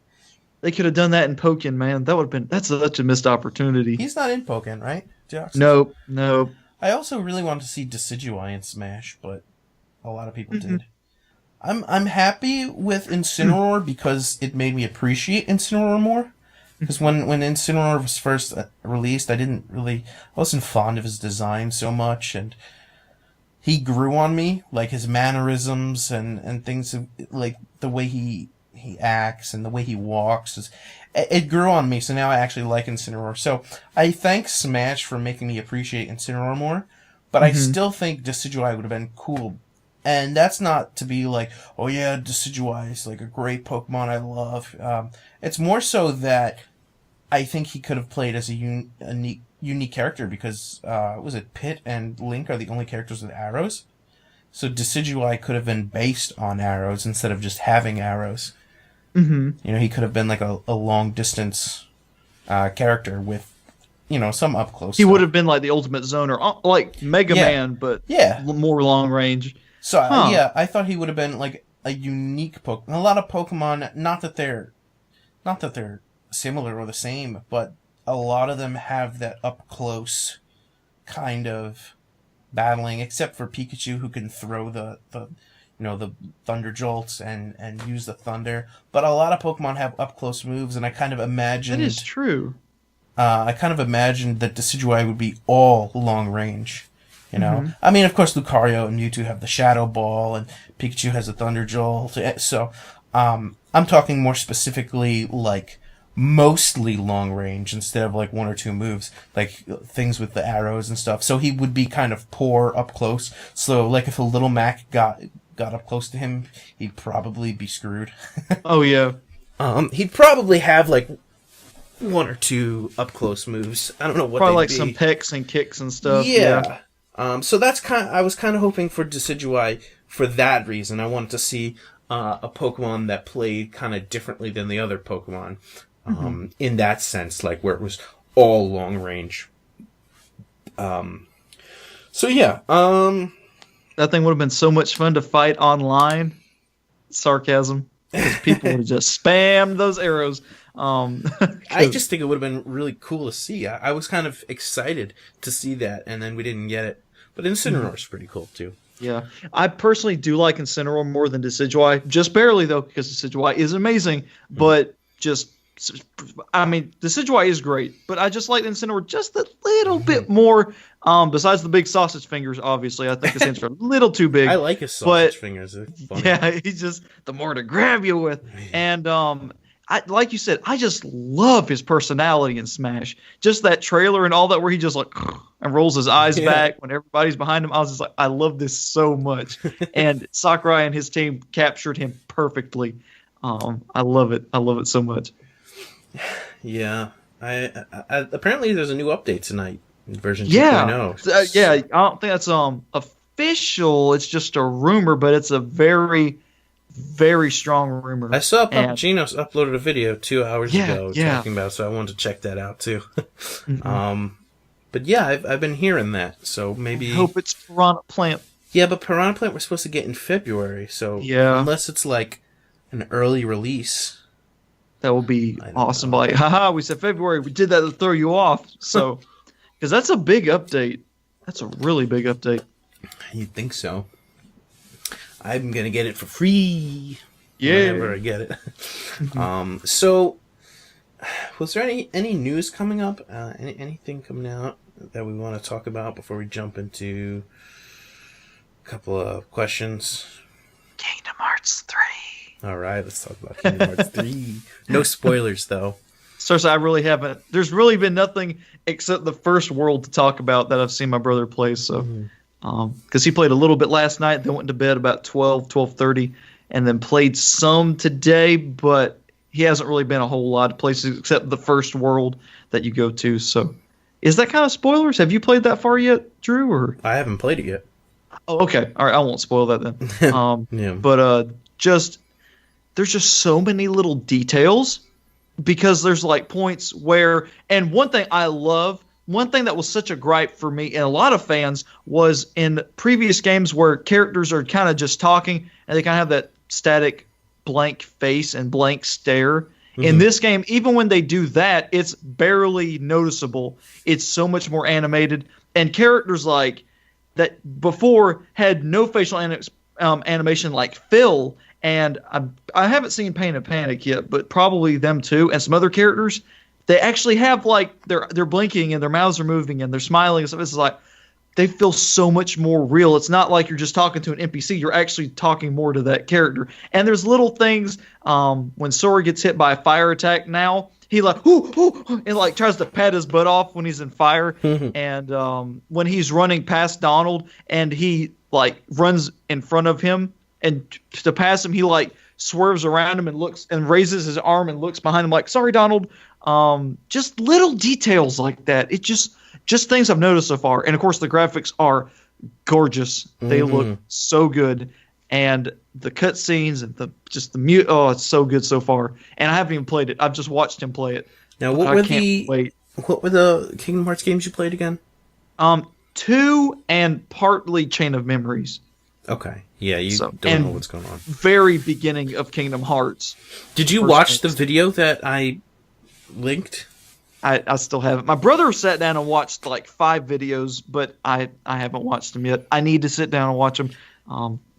They could have done that in Pokken, man. That's such a missed opportunity. He's not in Pokken, right? Deoxys? Nope. I also really wanted to see Decidueye in Smash, but a lot of people did. I'm happy with Incineroar because it made me appreciate Incineroar more. Because when Incineroar was first released, I wasn't fond of his design so much, and he grew on me, like his mannerisms and things, like the way he acts and the way he walks. It grew on me, so now I actually like Incineroar. So I thank Smash for making me appreciate Incineroar more, but I still think Decidueye would have been cool. And that's not to be like, oh yeah, Decidueye is like a great Pokemon I love. It's more so that I think he could have played as a unique character because, was it Pit and Link are the only characters with arrows? So Decidueye could have been based on arrows instead of just having arrows. You know, he could have been like a long distance character with, you know, some up close. He would have been like the ultimate zoner, like Mega Man, but more long range. So I thought he would have been like a unique Pokemon. A lot of Pokemon, not that they're similar or the same, but a lot of them have that up close kind of battling, except for Pikachu, who can throw the Thunder Jolts and use the Thunder. But a lot of Pokemon have up close moves, and I kind of imagined... That is true. I kind of imagined that Decidueye would be all long range. You know? I mean, of course, Lucario and Mewtwo have the Shadow Ball, and Pikachu has a Thunder Jolt. So, I'm talking more specifically, like, mostly long range instead of, like, one or two moves. Like, things with the arrows and stuff. So he would be kind of poor up close. So, like, if a Little Mac got up close to him, he'd probably be screwed. Oh, yeah. He'd probably have, like, one or two up close moves. I don't know what probably they'd like be. some pecks and kicks and stuff. Yeah. So that's I was kind of hoping for Decidueye for that reason. I wanted to see a Pokemon that played kind of differently than the other Pokemon. In that sense, like where it was all long range. So yeah. That thing would have been so much fun to fight online. Sarcasm. Because people would have just spammed those arrows. I just think it would have been really cool to see. I was kind of excited to see that, and then we didn't get it. But Incineroar's pretty cool, too. Yeah. I personally do like Incineroar more than Decidueye. Just barely, though, because Decidueye is amazing. But Decidueye is great. But I just like Incineroar just a little bit more. Besides the big sausage fingers, obviously. I think his hands are a little too big. I like his sausage fingers. They're funny. Yeah, he's just the more to grab you with. And like you said, I just love his personality in Smash. Just that trailer and all that where he just like and rolls his eyes back when everybody's behind him. I was just like, I love this so much. And Sakurai and his team captured him perfectly. I love it. I love it so much. Yeah. I apparently there's a new update tonight in version 2.0. Yeah, I don't think that's official. It's just a rumor, but it's a very, very strong rumor. I saw Genos uploaded a video 2 hours ago talking about it, so I wanted to check that out too. But yeah, I've been hearing that, so maybe... I hope it's Piranha Plant. Yeah, but Piranha Plant we're supposed to get in February, so unless it's like an early release... That would be awesome. Like, haha, we said February, we did that to throw you off. So, because that's a big update. That's a really big update. You'd think so. I'm gonna get it for free. Yeah. Whenever I get it. So, was there any news coming up? Anything coming out that we want to talk about before we jump into a couple of questions? Kingdom Hearts 3. All right, let's talk about Kingdom Hearts 3. No spoilers, though. So I really haven't. There's really been nothing except the first world to talk about that I've seen my brother play. So, because he played a little bit last night, then went to bed about 12:30, and then played some today, but he hasn't really been a whole lot of places except the first world that you go to. So, is that kind of spoilers? Have you played that far yet, Drew? Or I haven't played it yet. oh, okay, all right, I won't spoil that then. Yeah. But there's just so many little details. Because there's like points where, and one thing that was such a gripe for me and a lot of fans was in previous games where characters are kind of just talking and they kind of have that static blank face and blank stare. Mm-hmm. In this game, even when they do that, it's barely noticeable. It's so much more animated. And characters like that before had no facial animation like Phil. And I haven't seen Pain and Panic yet, but probably them too, and some other characters. They actually have like they're blinking and their mouths are moving and they're smiling and stuff. It's like they feel so much more real. It's not like you're just talking to an NPC. You're actually talking more to that character. And there's little things when Sora gets hit by a fire attack now. He like ooh, and like tries to pat his butt off when he's in fire. And when he's running past Donald and he like runs in front of him. And to pass him, he like swerves around him and looks and raises his arm and looks behind him like, "Sorry, Donald." Just little details like that. It just things I've noticed so far. And of course, the graphics are gorgeous. They look so good, and the cutscenes and the mute. Oh, it's so good so far. And I haven't even played it. I've just watched him play it. Now, what were the Kingdom Hearts games you played again? 2 and partly Chain of Memories. Okay. Yeah, you don't know what's going on. Very beginning of Kingdom Hearts. Did you watch the video that I linked? I still haven't. My brother sat down and watched like 5 videos, but I haven't watched them yet. I need to sit down and watch them.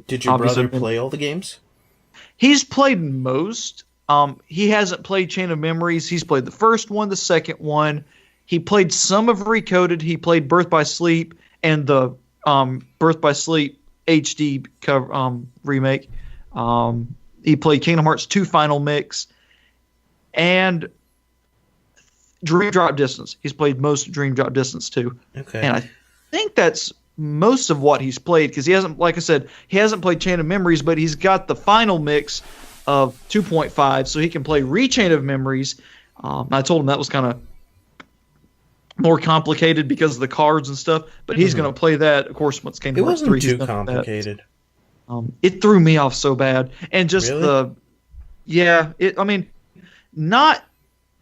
Did your brother play all the games? He's played most. He hasn't played Chain of Memories. He's played the first one, the second one. He played some of Recoded. He played Birth by Sleep and the Birth by Sleep HD remake. He played Kingdom Hearts 2 Final Mix and Dream Drop Distance. He's played most of Dream Drop Distance too. Okay. And I think that's most of what he's played because he hasn't, like I said, he hasn't played Chain of Memories, but he's got the Final Mix of 2.5, so he can play Rechain of Memories. I told him that was kind of more complicated because of the cards and stuff, but he's going to play that, of course, once Kingdom Hearts 3. It wasn't too complicated. It threw me off so bad. And just I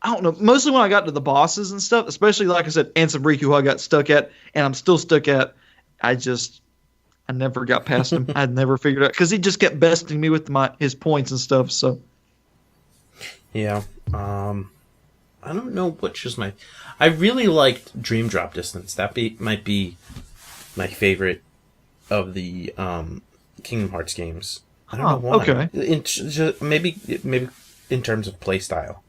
don't know, mostly when I got to the bosses and stuff, especially, like I said, Ansem Riku, who I got stuck at, and I'm still stuck at, I never got past him. I'd never figured out, because he just kept besting me with his points and stuff, so. Yeah, I don't know which is I really liked Dream Drop Distance. That might be my favorite of the Kingdom Hearts games. I don't know why. Okay. Maybe in terms of play style.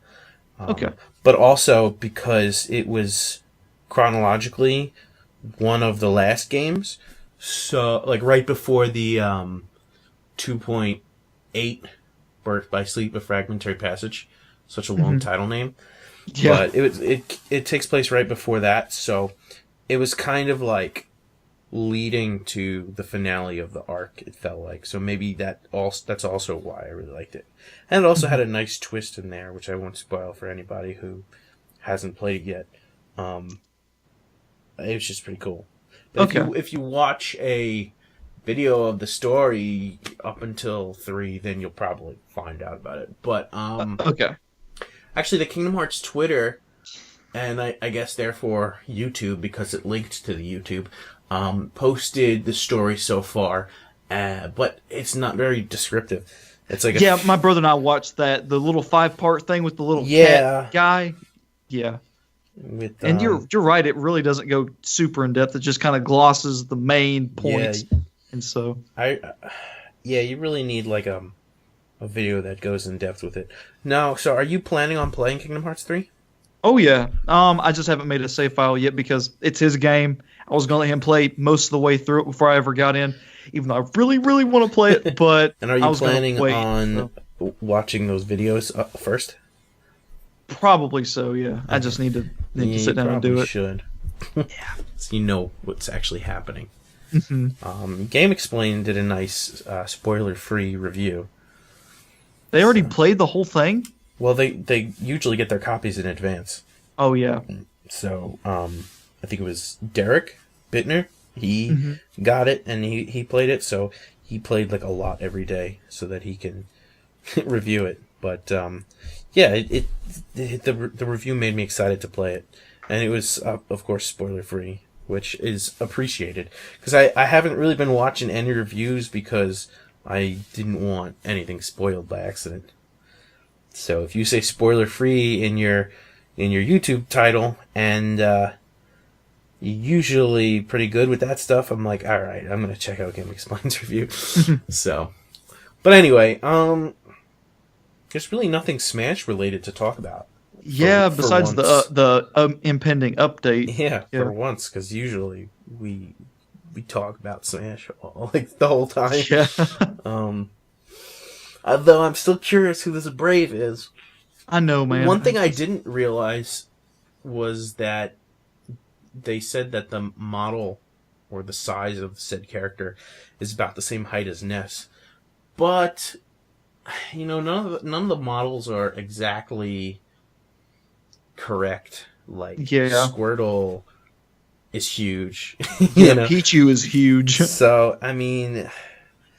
Okay. But also because it was chronologically one of the last games. So, like, right before the 2.8 Birth by Sleep, A Fragmentary Passage. Such a long title name. Yeah. But it takes place right before that, so it was kind of like leading to the finale of the arc, it felt like. So maybe that's also why I really liked it. And it also had a nice twist in there, which I won't spoil for anybody who hasn't played it yet. It was just pretty cool. But if you watch a video of the story up until 3, then you'll probably find out about it. But actually, the Kingdom Hearts Twitter, and I guess therefore YouTube, because it linked to the YouTube, posted the story so far, but it's not very descriptive. It's like my brother and I watched the little 5-part thing with the little cat guy. Yeah, With And you're right. It really doesn't go super in depth. It just kind of glosses the main points, and so you really need like a video that goes in depth with it. Now, so are you planning on playing Kingdom Hearts 3? Oh yeah. I just haven't made a save file yet because it's his game. I was gonna let him play most of the way through it before I ever got in, even though I really, really want to play it. But and are you planning on watching those videos first? Probably so. Yeah. Okay. I just need to sit down and do it. Should. Yeah. So you know what's actually happening. Mm-hmm. Game Explained did a nice spoiler-free review. They already played the whole thing? Well, they usually get their copies in advance. Oh, yeah. So, I think it was Derek Bittner. He got it, and he played it, so he played like a lot every day so that he can review it. But, the review made me excited to play it. And it was, of course, spoiler-free, which is appreciated. Because I haven't really been watching any reviews because I didn't want anything spoiled by accident. So if you say spoiler-free in your YouTube title, and you're usually pretty good with that stuff, I'm like, all right, I'm going to check out Game Explained's review. So, but anyway, there's really nothing Smash related to talk about. Besides the impending update. Yeah, for once, because usually we talk about Smash like the whole time. Yeah. Though I'm still curious who this Brave is. I know, man. One thing I didn't realize was that they said that the model or the size of said character is about the same height as Ness. But, none of the models are exactly correct. Like, Squirtle is huge. Pichu is huge. So, I mean...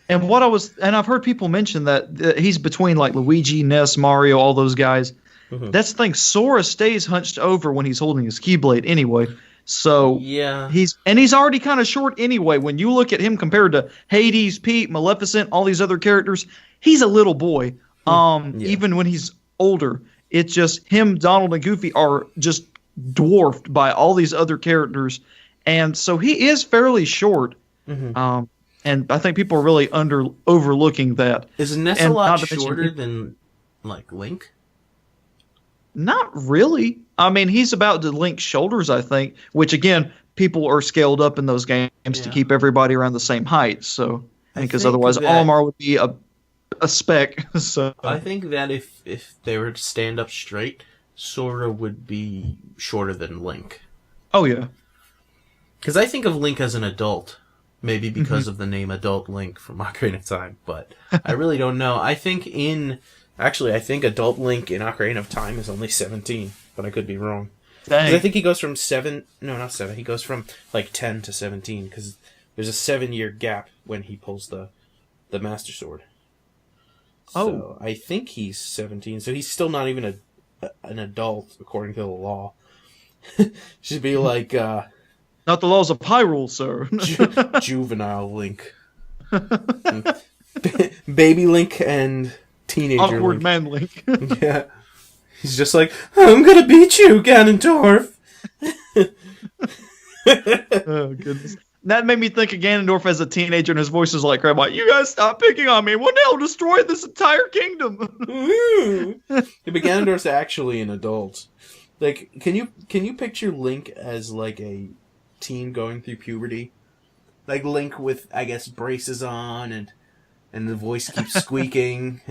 And I've heard people mention that he's between like Luigi, Ness, Mario, all those guys. Mm-hmm. That's the thing. Sora stays hunched over when he's holding his Keyblade anyway. So he's already kind of short anyway. When you look at him compared to Hades, Pete, Maleficent, all these other characters, he's a little boy. Even when he's older, it's just him, Donald, and Goofy are just dwarfed by all these other characters, and so he is fairly short. Mm-hmm. And I think people are really overlooking that. Is Ness a lot shorter than, like, Link? Not really. I mean, he's about to Link's shoulders, I think, which, again, people are scaled up in those games to keep everybody around the same height. So, because otherwise Olimar would be a speck. So I think that if they were to stand up straight, Sora would be shorter than Link. Oh, yeah. Because I think of Link as an adult. Maybe because of the name Adult Link from Ocarina of Time, but I really don't know. I think Adult Link in Ocarina of Time is only 17, but I could be wrong. I think he goes from 7, no, not 7, he goes from like 10 to 17, because there's a 7-year gap when he pulls the Master Sword. So I think he's 17, so he's still not even an adult, according to the law. Should be like... Not the laws of Hyrule, sir. Juvenile Link. Baby Link and teenager Awkward Link. man Link. Yeah. He's just like, I'm gonna beat you, Ganondorf. Oh, goodness. That made me think of Ganondorf as a teenager, and his voice is like, "Grandma, you guys stop picking on me. One day I'll destroy this entire kingdom." But Ganondorf's actually an adult. Like, can you picture Link as like a teen going through puberty, like Link with, I guess, braces on, and the voice keeps squeaking.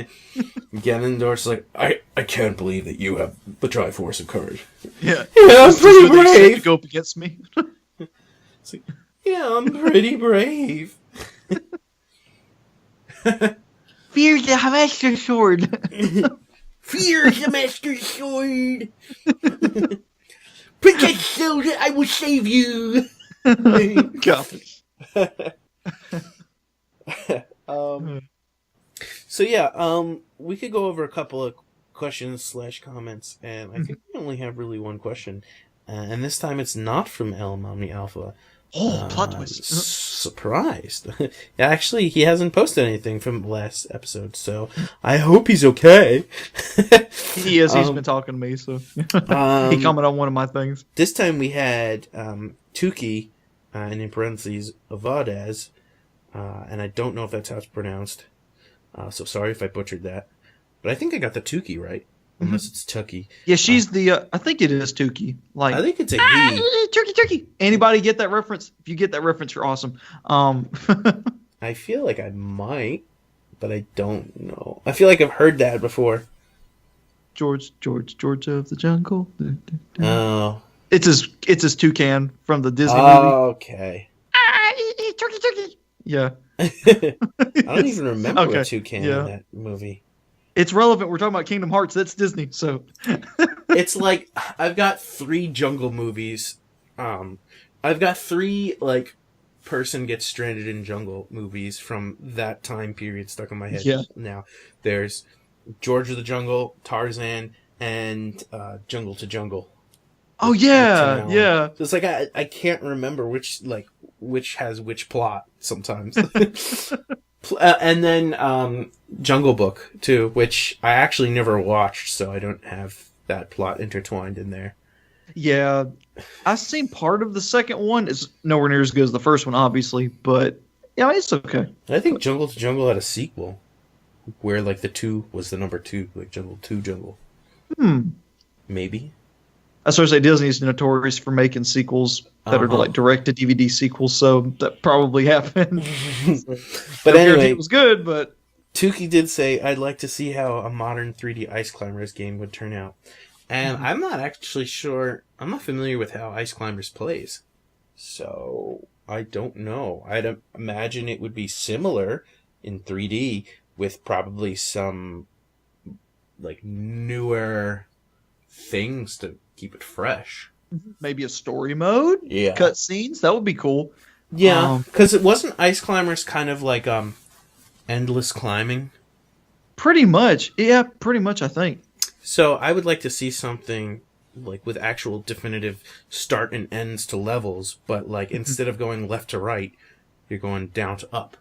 Ganondorf's like, I can't believe that you have the Triforce of Courage. Yeah, I'm pretty brave. To go up against me. It's like, yeah, I'm pretty brave. Fear the Master Sword. Fear the Master Sword. Princess Zelda, I will save you. Gosh. So yeah, we could go over a couple of questions / comments, and I think we only have really one question, and this time it's not from El Omni Alpha. Plot twist. surprised. Actually, he hasn't posted anything from the last episode, so I hope he's okay. He is. He's been talking to me, so he commented on one of my things. This time we had Tuki, and in parentheses, Avadaz, and I don't know if that's how it's pronounced, so sorry if I butchered that. But I think I got the Tuki right. Unless it's Tuki. Yeah, she's the. I think it is Tuki. Like I think it's a he. Turkey. Anybody get that reference? If you get that reference, you're awesome. I feel like I might, but I don't know. I feel like I've heard that before. George of the Jungle. Oh, it's his toucan from the Disney movie. Okay. Turkey. Yeah. I don't even remember a toucan in that movie. It's relevant. We're talking about Kingdom Hearts. That's Disney. So it's like I've got 3 jungle movies. I've got 3 like person gets stranded in jungle movies from that time period stuck in my head. Yeah. Now there's George of the Jungle, Tarzan, and Jungle to Jungle. Oh yeah, yeah. So it's like I can't remember which has which plot sometimes. And then Jungle Book, too, which I actually never watched, so I don't have that plot intertwined in there. Yeah, I've seen part of the second one. It's nowhere near as good as the first one, obviously, but yeah, it's okay. I think Jungle to Jungle had a sequel where, like, the 2 was the number 2, like Jungle 2 Jungle. Maybe. I sort of say Disney's notorious for making sequels that are like direct-to-DVD sequels, so that probably happened. But anyway, it was good, but Tuki did say, I'd like to see how a modern 3D Ice Climbers game would turn out. And I'm not actually sure, I'm not familiar with how Ice Climbers plays. So, I don't know. I'd imagine it would be similar in 3D with probably some, like, newer things to keep it fresh. Maybe a story mode? Yeah. Cutscenes? That would be cool. Yeah, because it wasn't Ice Climbers kind of like endless climbing? Pretty much. Yeah, pretty much, I think. So I would like to see something like with actual definitive start and ends to levels, but like instead of going left to right, you're going down to up.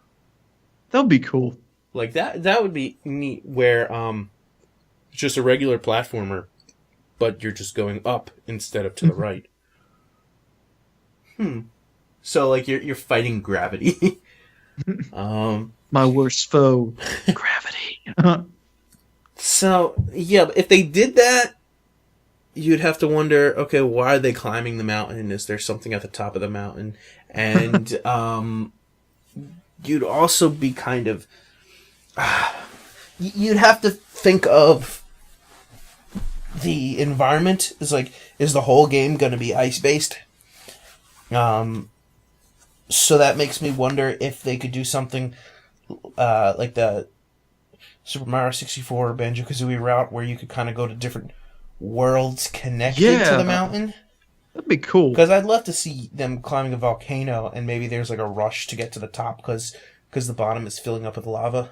That would be cool. Like that would be neat where it's just a regular platformer, but you're just going up instead of to the right. So like you're fighting gravity. My worst foe, gravity. So yeah, if they did that, you'd have to wonder, okay, why are they climbing the mountain? Is there something at the top of the mountain? And you'd also be kind of you'd have to think of the environment. Is like, is the whole game going to be ice based? So that makes me wonder if they could do something like the Super Mario 64 Banjo-Kazooie route where you could kind of go to different worlds connected to the mountain. That'd be cool. Because I'd love to see them climbing a volcano and maybe there's like a rush to get to the top because the bottom is filling up with lava.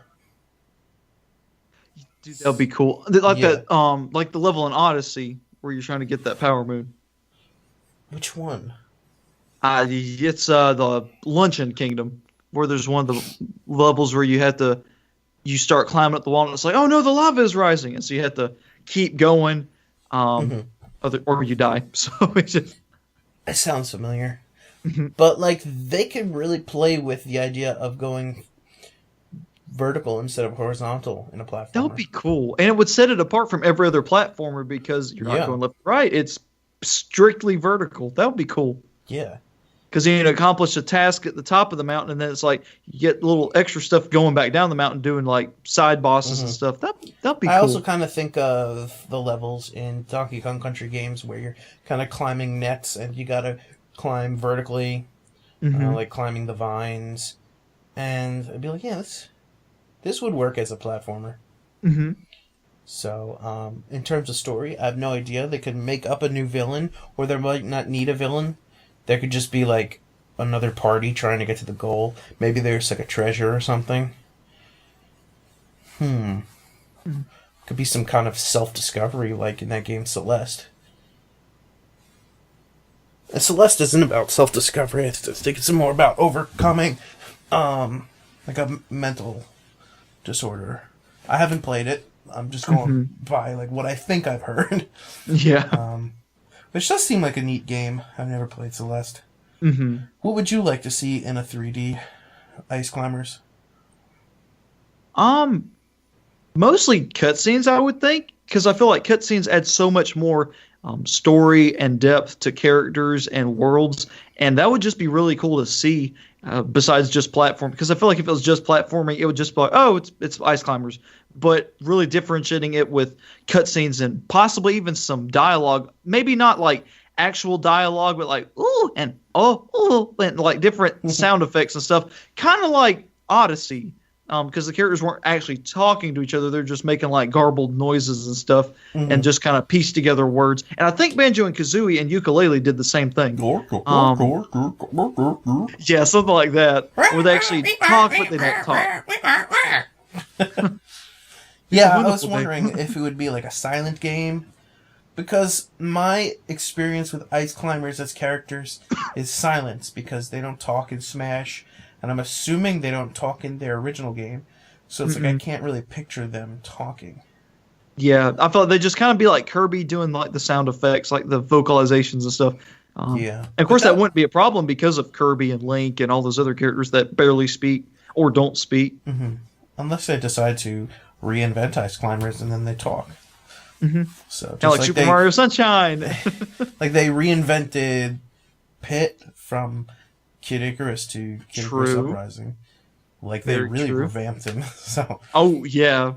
Dude, that'd be cool. Like that, like the level in Odyssey where you're trying to get that power moon. Which one? It's the Luncheon Kingdom, where there's one of the levels where you start climbing up the wall and it's like, oh no, the lava is rising, and so you have to keep going, or you die. So it's just... It sounds familiar, but like they could really play with the idea of going vertical instead of horizontal in a platform. That would be cool, and it would set it apart from every other platformer because you're not going left or right. It's strictly vertical. That would be cool. Yeah. Because you accomplish a task at the top of the mountain, and then it's like you get a little extra stuff going back down the mountain, doing like side bosses and stuff. That'd be cool. I also kind of think of the levels in Donkey Kong Country games where you're kind of climbing nets and you gotta climb vertically, like climbing the vines. And I'd be like, yeah, this would work as a platformer. So, in terms of story, I have no idea. They could make up a new villain, or they might not need a villain. There could just be, like, another party trying to get to the goal. Maybe there's, like, a treasure or something. Could be some kind of self-discovery, like in that game Celeste. Celeste isn't about self-discovery. I think it's more about overcoming, like a mental disorder. I haven't played it. I'm just going by like what I think I've heard. Yeah. Which does seem like a neat game. I've never played Celeste. Mm-hmm. What would you like to see in a 3D Ice Climbers? Mostly cutscenes, I would think, because I feel like cutscenes add so much more story and depth to characters and worlds, and that would just be really cool to see. Besides just platform, because I feel like if it was just platforming, it would just be like, oh, it's Ice Climbers. But really differentiating it with cutscenes and possibly even some dialogue, maybe not like actual dialogue, but like ooh and oh and like different sound effects and stuff, kind of like Odyssey. Because the characters weren't actually talking to each other. They're just making like garbled noises and stuff and just kind of piece together words. And I think Banjo and Kazooie and Ukulele did the same thing. Yeah, something like that. Where they actually talk, but they don't talk. Yeah, I was wondering if it would be like a silent game. Because my experience with Ice Climbers as characters is silence. Because they don't talk in Smash. And I'm assuming they don't talk in their original game. So it's like I can't really picture them talking. Yeah, I felt they just kind of be like Kirby doing like the sound effects, like the vocalizations and stuff. Yeah. And of course, that wouldn't be a problem because of Kirby and Link and all those other characters that barely speak or don't speak. Mm-hmm. Unless they decide to reinvent Ice Climbers and then they talk. Mm-hmm. So just like Super Mario Sunshine. Like they reinvented Pit from Kid Icarus to Kid Icarus Uprising. Like they really revamped him. So. Oh yeah,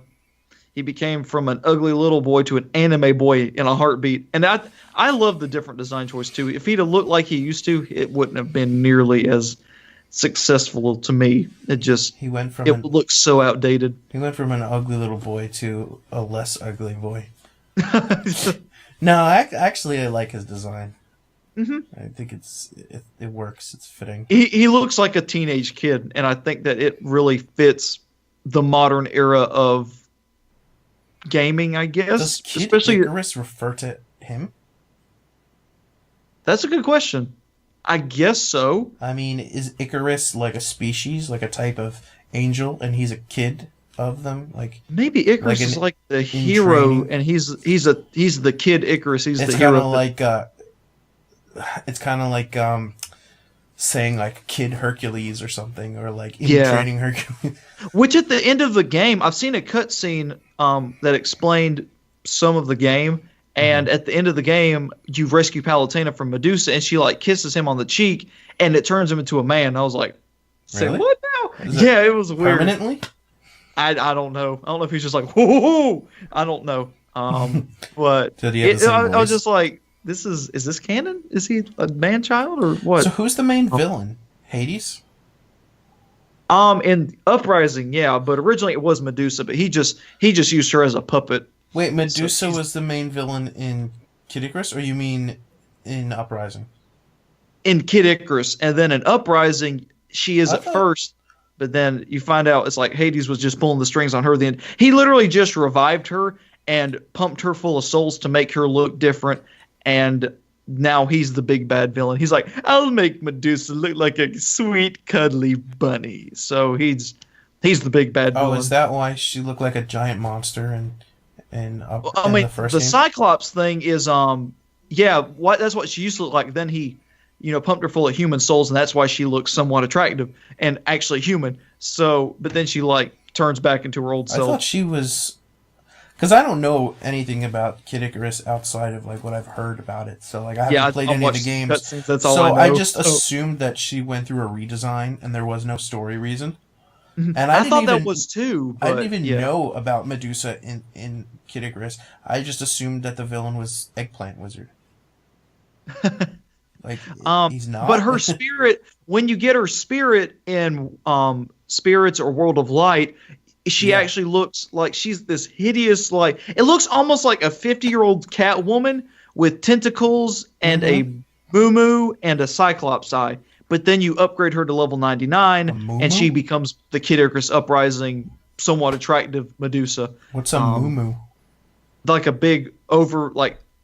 he became from an ugly little boy to an anime boy in a heartbeat. And I love the different design choice too. If he'd have looked like he used to, it wouldn't have been nearly as successful to me. It looks so outdated. He went from an ugly little boy to a less ugly boy. No, actually I like his design. Mm-hmm. I think it works. It's fitting. He looks like a teenage kid, and I think that it really fits the modern era of gaming, I guess. Does Kid Icarus refer to him? That's a good question. I guess so. I mean, is Icarus like a species, like a type of angel, and he's a kid of them? Like maybe Icarus is like the hero, and he's the kid Icarus. He's the hero. It's kind of like saying like Kid Hercules or something, or like training Hercules. Which at the end of the game, I've seen a cutscene that explained some of the game, and at the end of the game, you rescue Palutena from Medusa, and she like kisses him on the cheek, and it turns him into a man. I was like, "Say really? What now?" Yeah, it was weird. Permanently? I don't know. I don't know if he's just like, whoa. I don't know. But I was just like, is this canon? Is he a man child or what? So who's the main villain? Hades? In Uprising, yeah, but originally it was Medusa, but he just used her as a puppet. Wait, Medusa was the main villain in Kid Icarus, or you mean in Uprising? In Kid Icarus, and then in Uprising, she is first, but then you find out it's like Hades was just pulling the strings on her. Then he literally just revived her and pumped her full of souls to make her look different. And now he's the big bad villain. He's like, I'll make Medusa look like a sweet, cuddly bunny. So he's the big bad villain. Oh, is that why she looked like a giant monster in the first the game? Cyclops thing is that's what she used to look like. Then he, pumped her full of human souls, and that's why she looks somewhat attractive and actually human. So, but then she like turns back into her old self. I thought she was. Because I don't know anything about Kid Icarus outside of like what I've heard about it, so like I haven't played any of the games. That's all I know. I just assumed that she went through a redesign and there was no story reason. And I thought that was too. I didn't even know about Medusa in Kid Icarus. I just assumed that the villain was Eggplant Wizard. Like he's not. But her spirit, when you get her spirit in Spirits or World of Light. She actually looks like she's this hideous, like it looks almost like a 50-year-old cat woman with tentacles and a moo and a Cyclops eye. But then you upgrade her to level 99, and she becomes the Kid Icarus Uprising, somewhat attractive Medusa. What's a moo? Like a big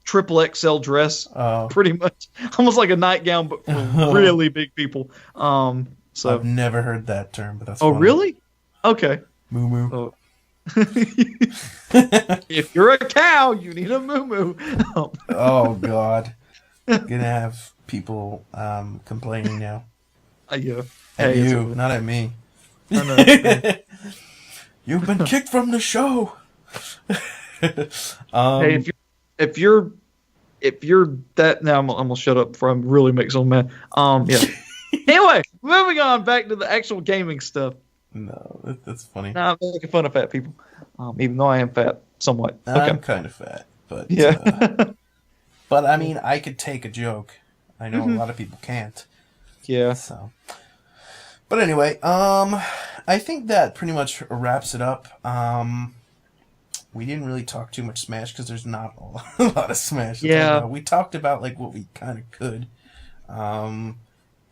triple XL dress, pretty much, almost like a nightgown, but for really big people. So I've never heard that term, but that's oh, funny. really? Okay. Moo. Oh. If you're a cow, you need a moo. Oh God, gonna have people complaining now. Yeah. At Hey, you, not at me. I know. You've been kicked from the show. Hey, if you're that now, I'm gonna shut up before I really make someone mad. Yeah. Anyway, moving on back to the actual gaming stuff. No, that's funny. Nah, I'm making fun of fat people, even though I am fat somewhat. Okay. I'm kind of fat, but Yeah. but I mean, I could take a joke. I know a lot of people can't. Yeah. So, but anyway, I think that pretty much wraps it up. We didn't really talk too much Smash because there's not a lot of Smash to talk about. We talked about like what we kind of could,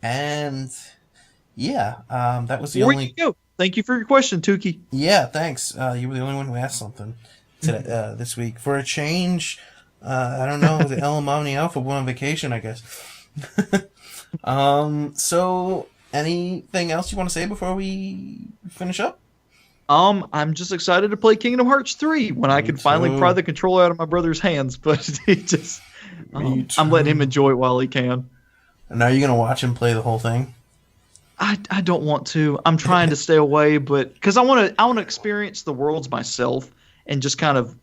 and yeah, that was the only. Go. Thank you for your question, Tukey. Yeah, thanks. You were the only one who asked something today, this week. For a change, I don't know, the El Omni Alpha went on vacation, I guess. So anything else you want to say before we finish up? I'm just excited to play Kingdom Hearts 3 when I can finally pry the controller out of my brother's hands, but he just I'm letting him enjoy it while he can. And are you going to watch him play the whole thing? I don't want to. I'm trying to stay away, but because I want to experience the worlds myself and just kind of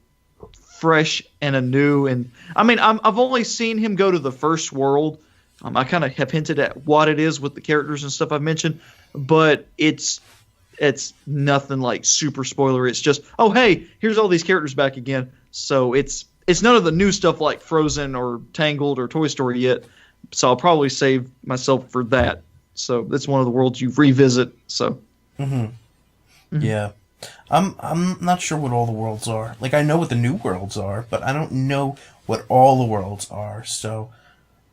fresh and anew. And I mean, I've only seen him go to the first world. I kind of have hinted at what it is with the characters and stuff I've mentioned, but it's nothing like super spoiler. It's just, oh hey, here's all these characters back again. So it's none of the new stuff like Frozen or Tangled or Toy Story yet. So I'll probably save myself for that. So that's one of the worlds you revisit. So, Yeah, I'm not sure what all the worlds are. Like I know what the new worlds are, but I don't know what all the worlds are. So,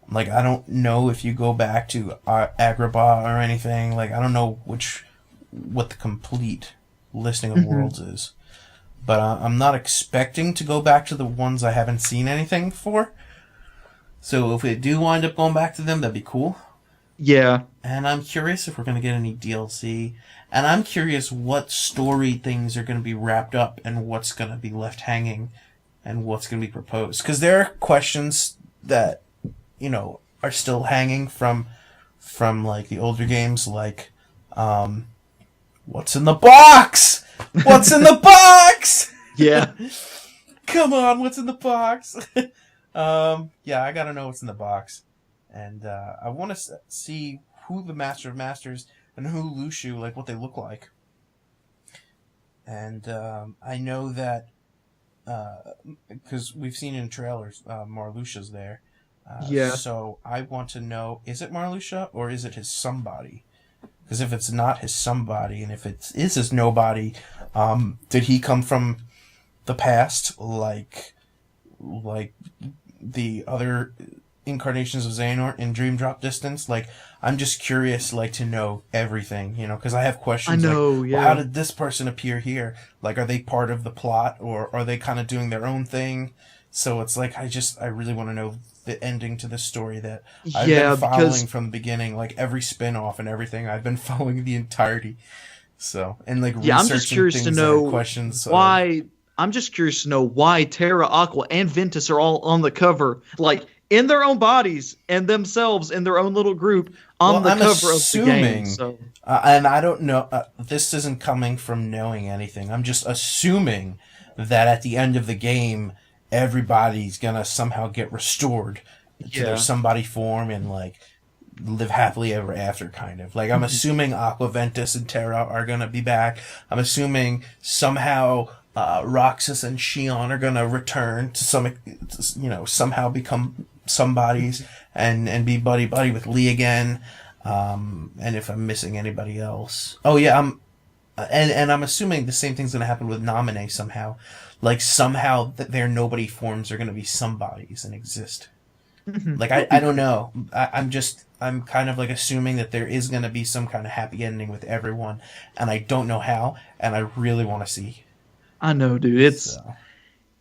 like I don't know if you go back to Agrabah or anything. Like I don't know what the complete listing of worlds is. But I'm not expecting to go back to the ones I haven't seen anything for. So if we do wind up going back to them, that'd be cool. Yeah. And I'm curious if we're going to get any DLC. And I'm curious what story things are going to be wrapped up and what's going to be left hanging and what's going to be proposed. Because there are questions that, you know, are still hanging from like the older games, like, what's in the box? What's in the box? Yeah. Come on, what's in the box? Yeah, I gotta know what's in the box. And I want to see who the Master of Masters and who Lushu, like what they look like. And I know that because we've seen in trailers, Marluxia's there. Yeah. So I want to know, is it Marluxia or is it his somebody? Because if it's not his somebody and if it is his nobody, did he come from the past like the other incarnations of Xehanort in Dream Drop Distance? Like, I'm just curious, like, to know everything, you know, because I have questions. I know, like, yeah. well, how did this person appear here? Like, are they part of the plot, or are they kind of doing their own thing? So it's like, I really want to know the ending to the story that I've been following from the beginning, like every spin-off and everything. I've been following the entirety. So, and like, yeah, I'm just curious to know questions. Why. I'm just curious to know why Terra, Aqua, and Ventus are all on the cover, like in their own bodies and themselves in their own little group on the cover of the game. So. And I don't know. This isn't coming from knowing anything. I'm just assuming that at the end of the game, everybody's gonna somehow get restored to their somebody form and like live happily ever after, kind of. Like, I'm assuming Aqua, Ventus, and Terra are gonna be back. I'm assuming somehow Roxas and Xion are gonna return to somehow become somebodies and be buddy with Lee again. And if I'm missing anybody else, I'm assuming the same thing's gonna happen with Naminé somehow. Like, somehow their nobody forms are gonna be somebodies and exist. Like, I don't know. I'm kind of like assuming that there is gonna be some kind of happy ending with everyone, and I don't know how, and I really want to see. I know, dude.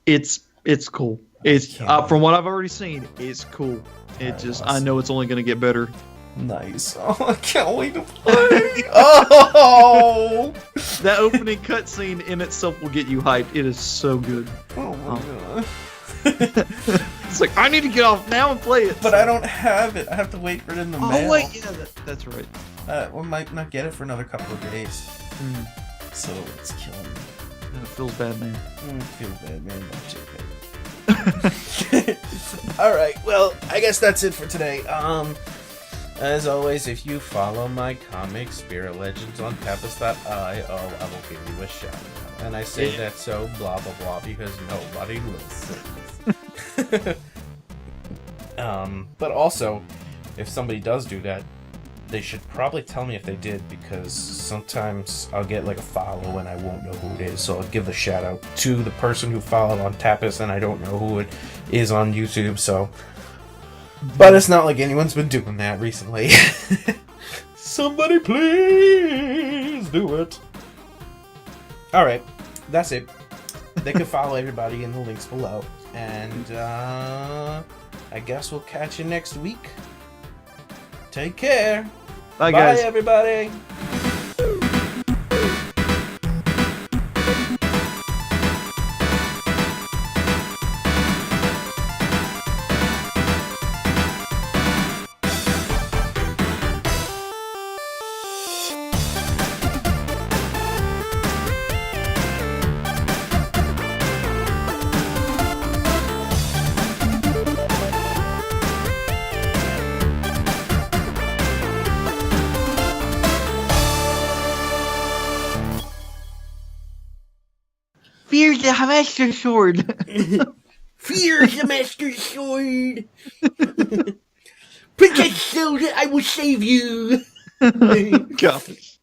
It's cool. It's from what I've already seen, it's cool. I know it's only going to get better. Nice. Oh, I can't wait to play. Oh! That opening cutscene in itself will get you hyped. It is so good. Oh my god. It's like, I need to get off now and play it. But I don't have it. I have to wait for it in the mail. Oh, wait. Yeah, that's right. We might not get it for another couple of days. So it's killing me. It feels bad, man. It feels bad, man. Don't you, Alright, well, I guess that's it for today. As always, if you follow my comic Spirit Legends on Tapas.io, I will give you a shout out. And I say that so blah blah blah because nobody listens. But also, if somebody does do that, they should probably tell me if they did, because sometimes I'll get like a follow and I won't know who it is. So I'll give the shout out to the person who followed on Tapas and I don't know who it is on YouTube. So, but it's not like anyone's been doing that recently. Somebody please do it. Alright, that's it. They can follow everybody in the links below. And I guess we'll catch you next week. Take care. Bye, guys. Bye, everybody. Fear the Master Sword. Fear the Master Sword. Princess Zelda, I will save you. Gosh.